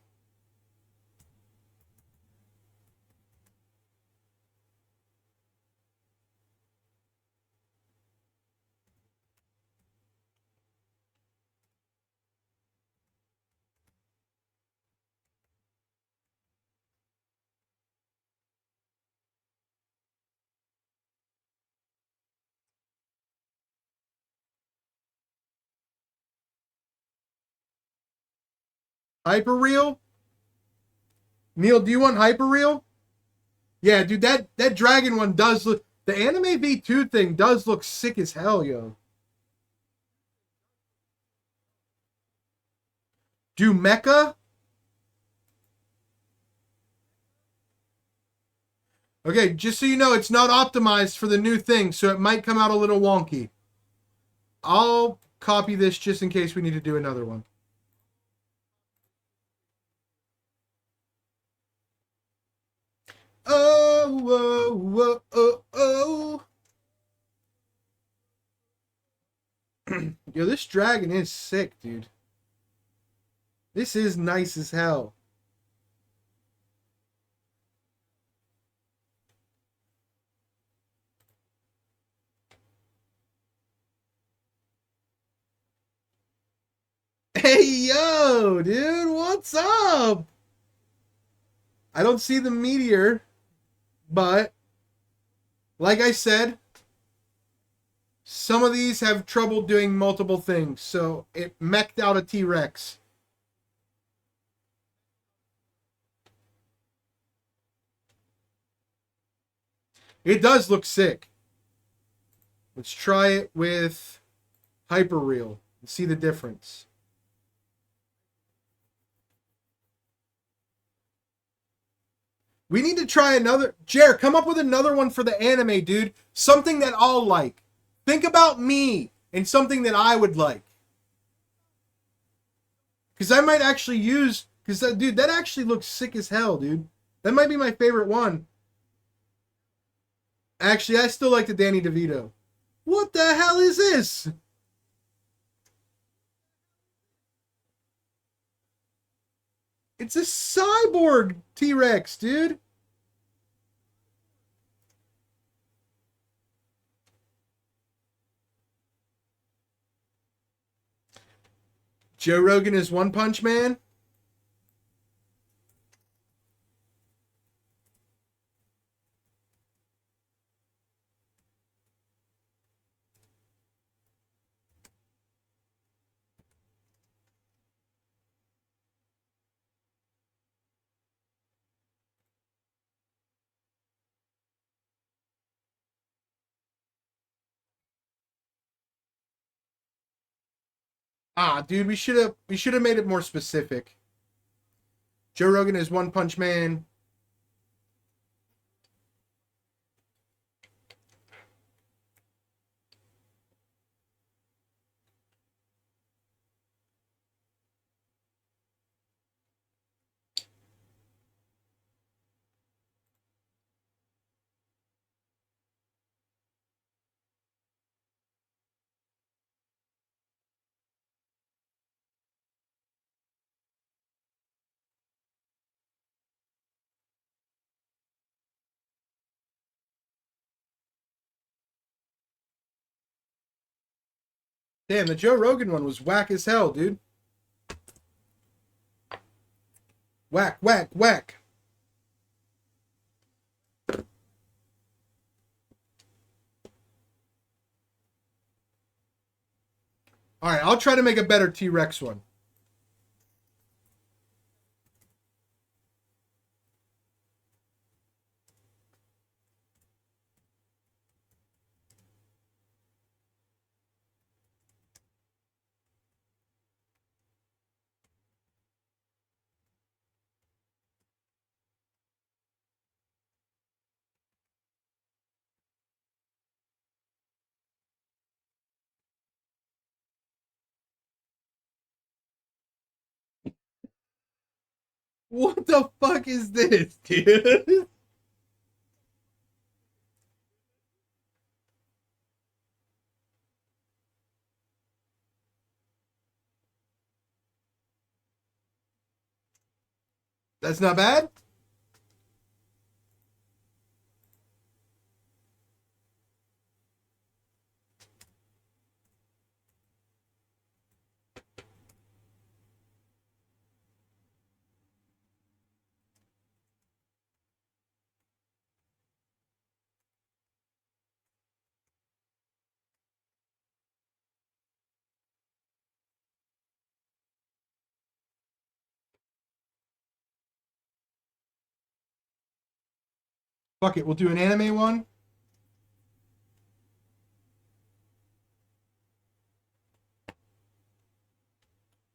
Hyperreal? Neil, do you want Hyperreal? Yeah, dude, that dragon one does look... The Anime V2 thing does look sick as hell, yo. Do Mecha? Okay, just so you know, it's not optimized for the new thing, so it might come out a little wonky. I'll copy this just in case we need to do another one. Oh, oh, oh, oh, oh. Yo, this dragon is sick, dude. This is nice as hell. Hey, yo, dude, what's up? I don't see the meteor, but like I said, some of these have trouble doing multiple things, so it mech'd out a T-Rex. It does look sick. Let's try it with Hyperreal and see the difference. We need to try another... Jer, come up with another one for the anime, dude. Something that I'll like. Think about me and something that I would like. Because I might actually use... Because, dude, that actually looks sick as hell, dude. That might be my favorite one. Actually, I still like the Danny DeVito. What the hell is this? It's a cyborg T-Rex, dude. Joe Rogan is One Punch Man. Ah, dude, we should have made it more specific. Joe Rogan is One Punch Man. Damn, the Joe Rogan one was whack as hell, dude. Whack, whack, whack. All right, I'll try to make a better T-Rex one. What the fuck is this, dude? That's not bad. Fuck it, we'll do an anime one.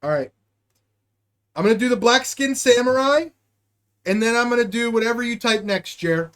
All right. I'm gonna do the black skin samurai, and then I'm gonna do whatever you type next, Jer.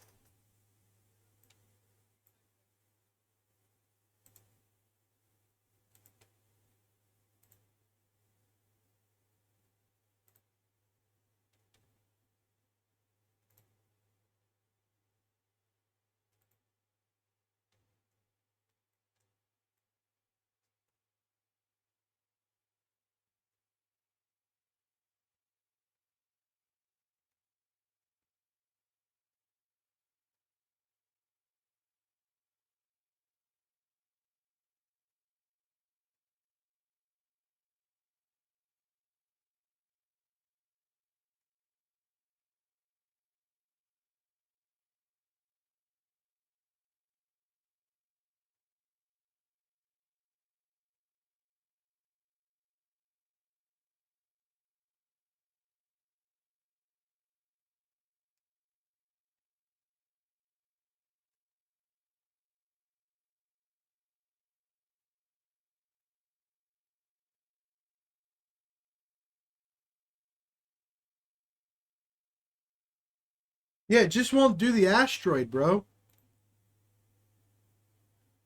Yeah, it just won't do the asteroid, bro.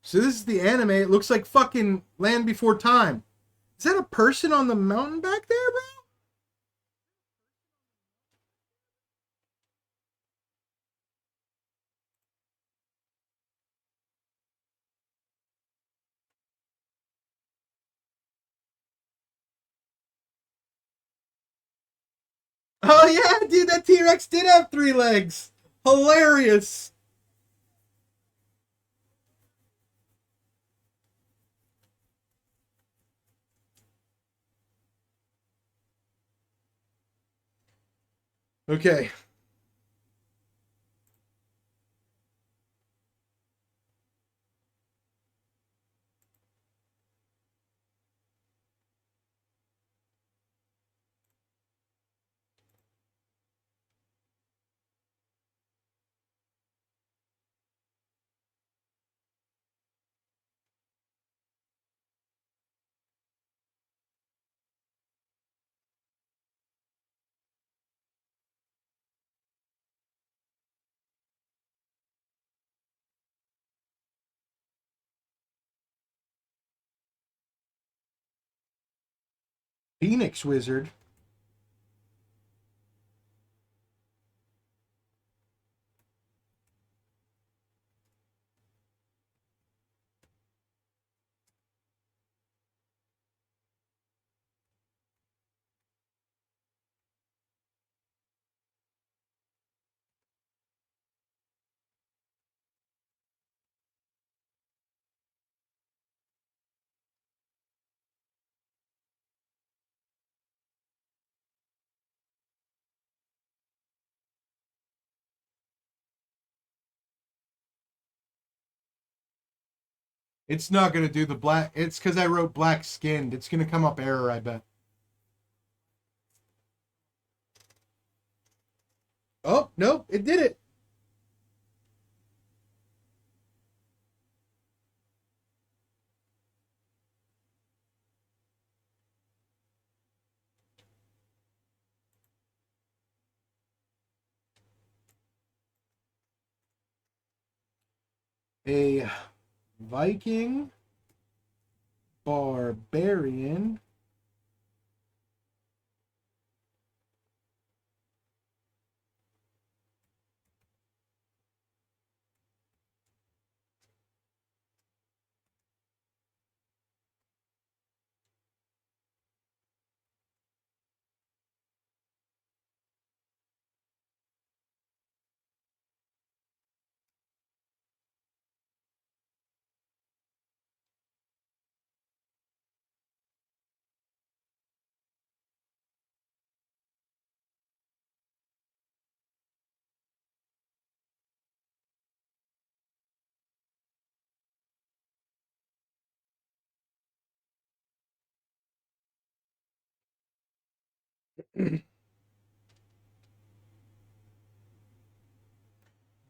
So this is the anime. It looks like fucking Land Before Time. Is that a person on the mountain back there, bro? Oh yeah, dude, that T-Rex did have 3 legs. Hilarious. Okay. Phoenix Wizard. It's not gonna do the black. It's because I wrote black skinned. It's gonna come up error, I bet. Oh no, it did it. A Viking barbarian.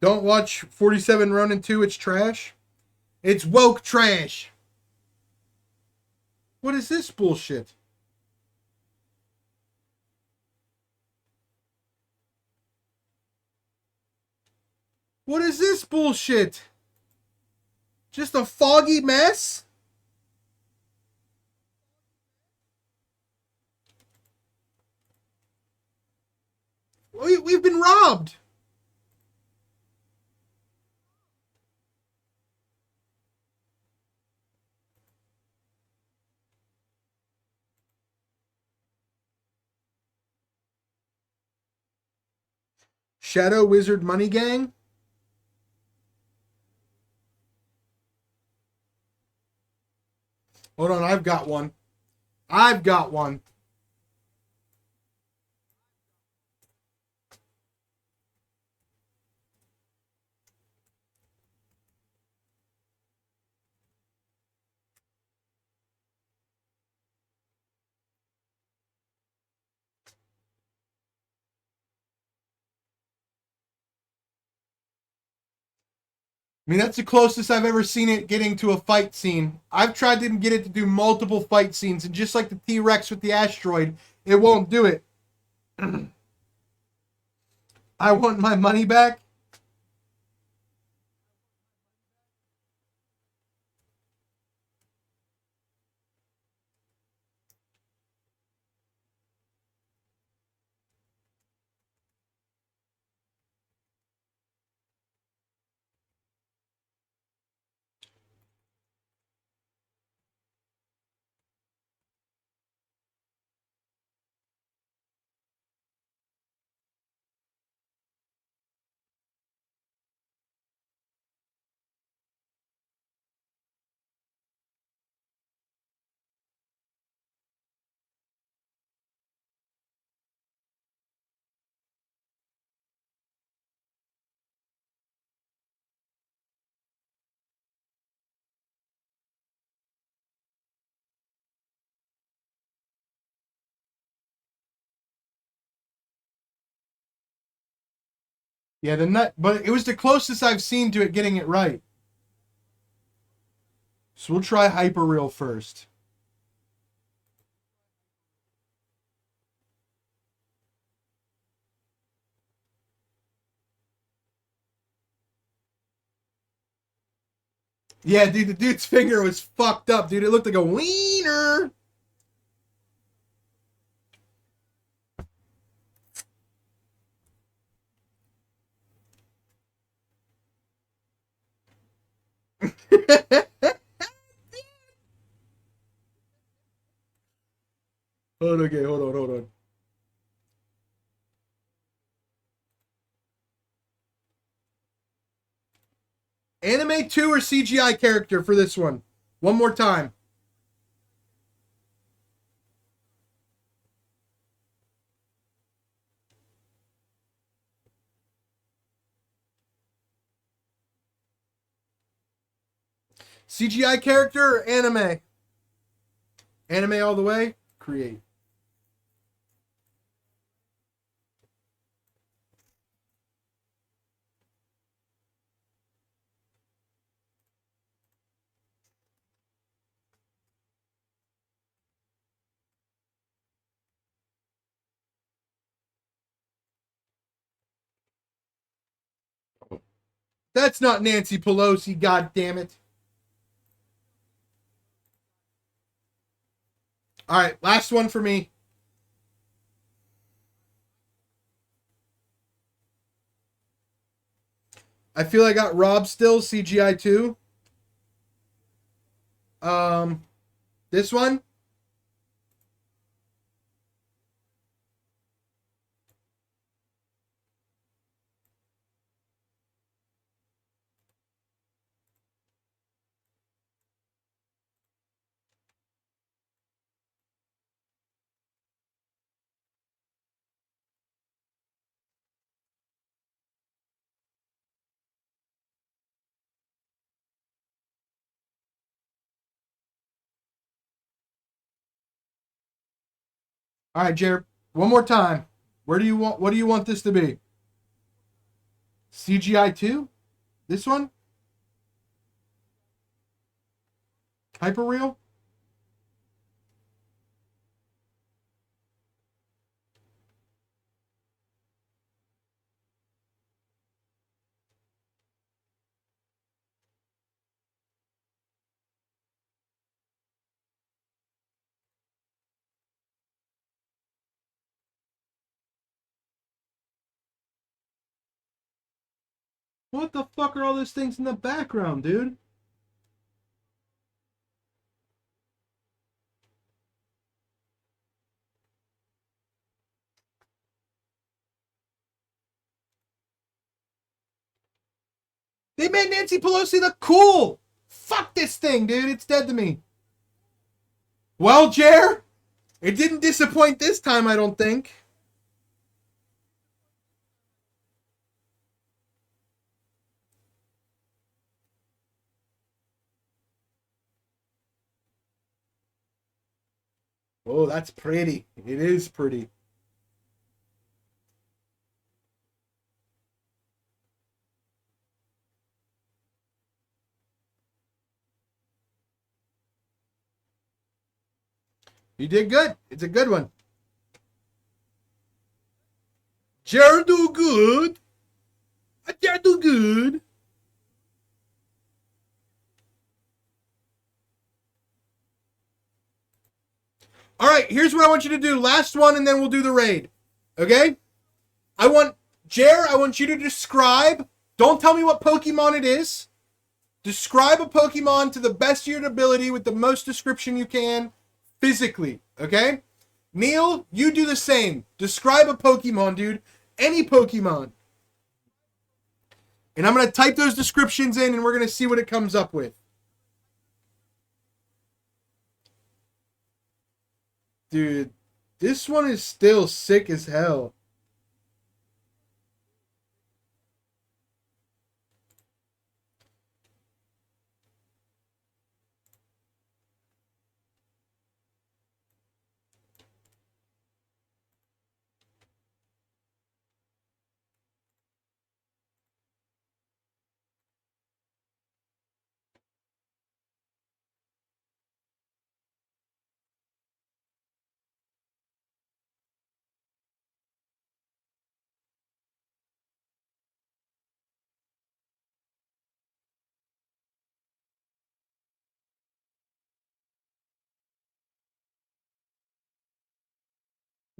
Don't watch 47 Ronin 2. It's trash. It's woke trash. What is this bullshit? What is this bullshit? Just a foggy mess? We've been robbed. Shadow Wizard Money Gang? Hold on, I've got one. I've got one. I mean, that's the closest I've ever seen it getting to a fight scene. I've tried to get it to do multiple fight scenes, and just like the T-Rex with the asteroid, it won't do it. I want my money back. Yeah, the nut, but it was the closest I've seen to it getting it right. So we'll try Hyperreal first. Yeah, dude, the dude's finger was fucked up, dude. It looked like a wiener. Hold on. Anime 2 or CGI character for this one? One more time. CGI character or anime? Anime all the way? Create. That's not Nancy Pelosi, god damn it. Alright, last one for me. I feel I got Rob still, CGI 2. This one? Alright, Jared. One more time. What do you want this to be? CGI 2? This one? Hyperreal? What the fuck are all those things in the background, dude? They made Nancy Pelosi look cool. Fuck this thing, dude. It's dead to me. Well, Jer, it didn't disappoint this time, I don't think. Oh, that's pretty. It is pretty. You did good. It's a good one. Jer do good. Jer do good. All right, here's what I want you to do. Last one, and then we'll do the raid. Okay? I want you to describe. Don't tell me what Pokemon it is. Describe a Pokemon to the best of your ability with the most description you can physically. Okay? Neil, you do the same. Describe a Pokemon, dude. Any Pokemon. And I'm going to type those descriptions in, and we're going to see what it comes up with. Dude, this one is still sick as hell.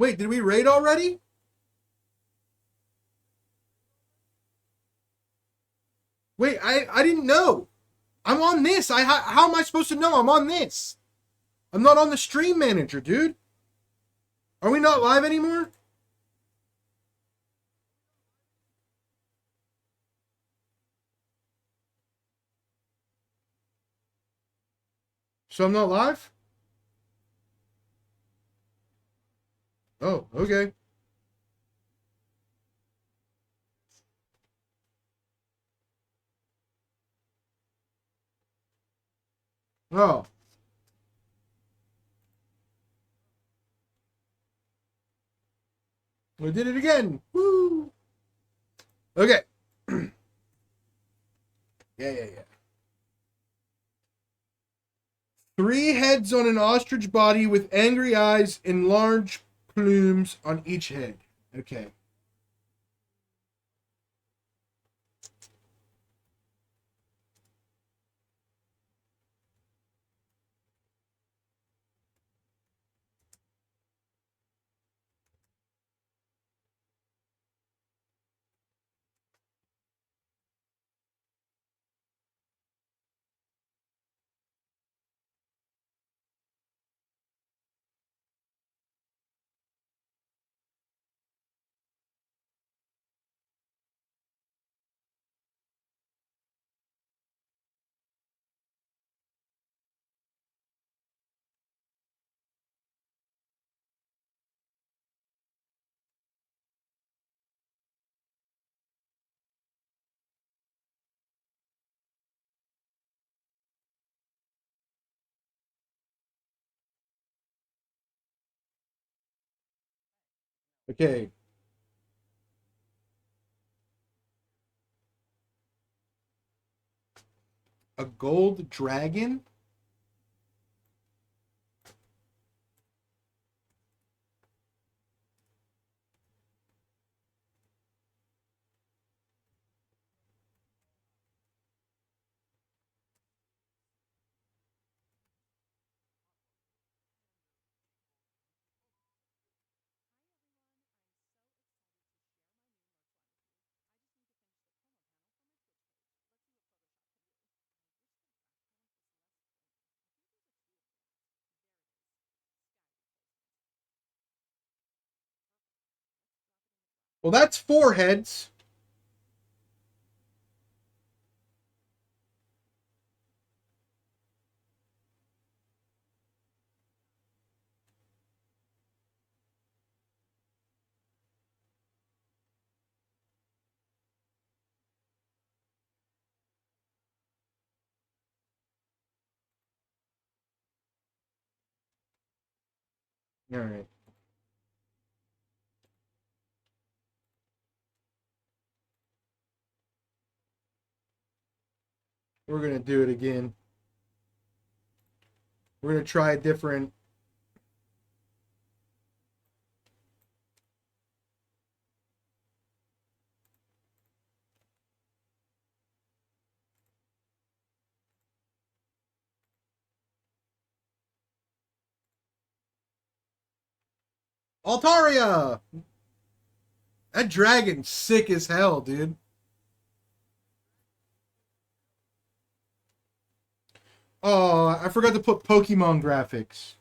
Wait, did we raid already? Wait, I didn't know. I'm on this. How am I supposed to know I'm on this? I'm not on the stream manager, dude. Are we not live anymore? So I'm not live? Oh, okay. Oh. We did it again. Woo. Okay. Yeah. 3 heads on an ostrich body with angry eyes and large plumes on each head. Okay. Okay. A gold dragon? Well, that's 4 heads. All right. We're going to do it again. We're going to try a different. Altaria! That dragon's sick as hell, dude. Oh, I forgot to put Pokemon graphics.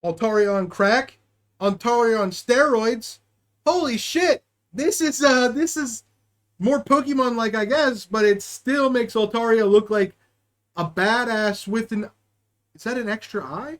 Altaria on crack, Altaria on steroids. Holy shit! This is more Pokemon like, I guess, but it still makes Altaria look like a badass with an. Is that an extra eye?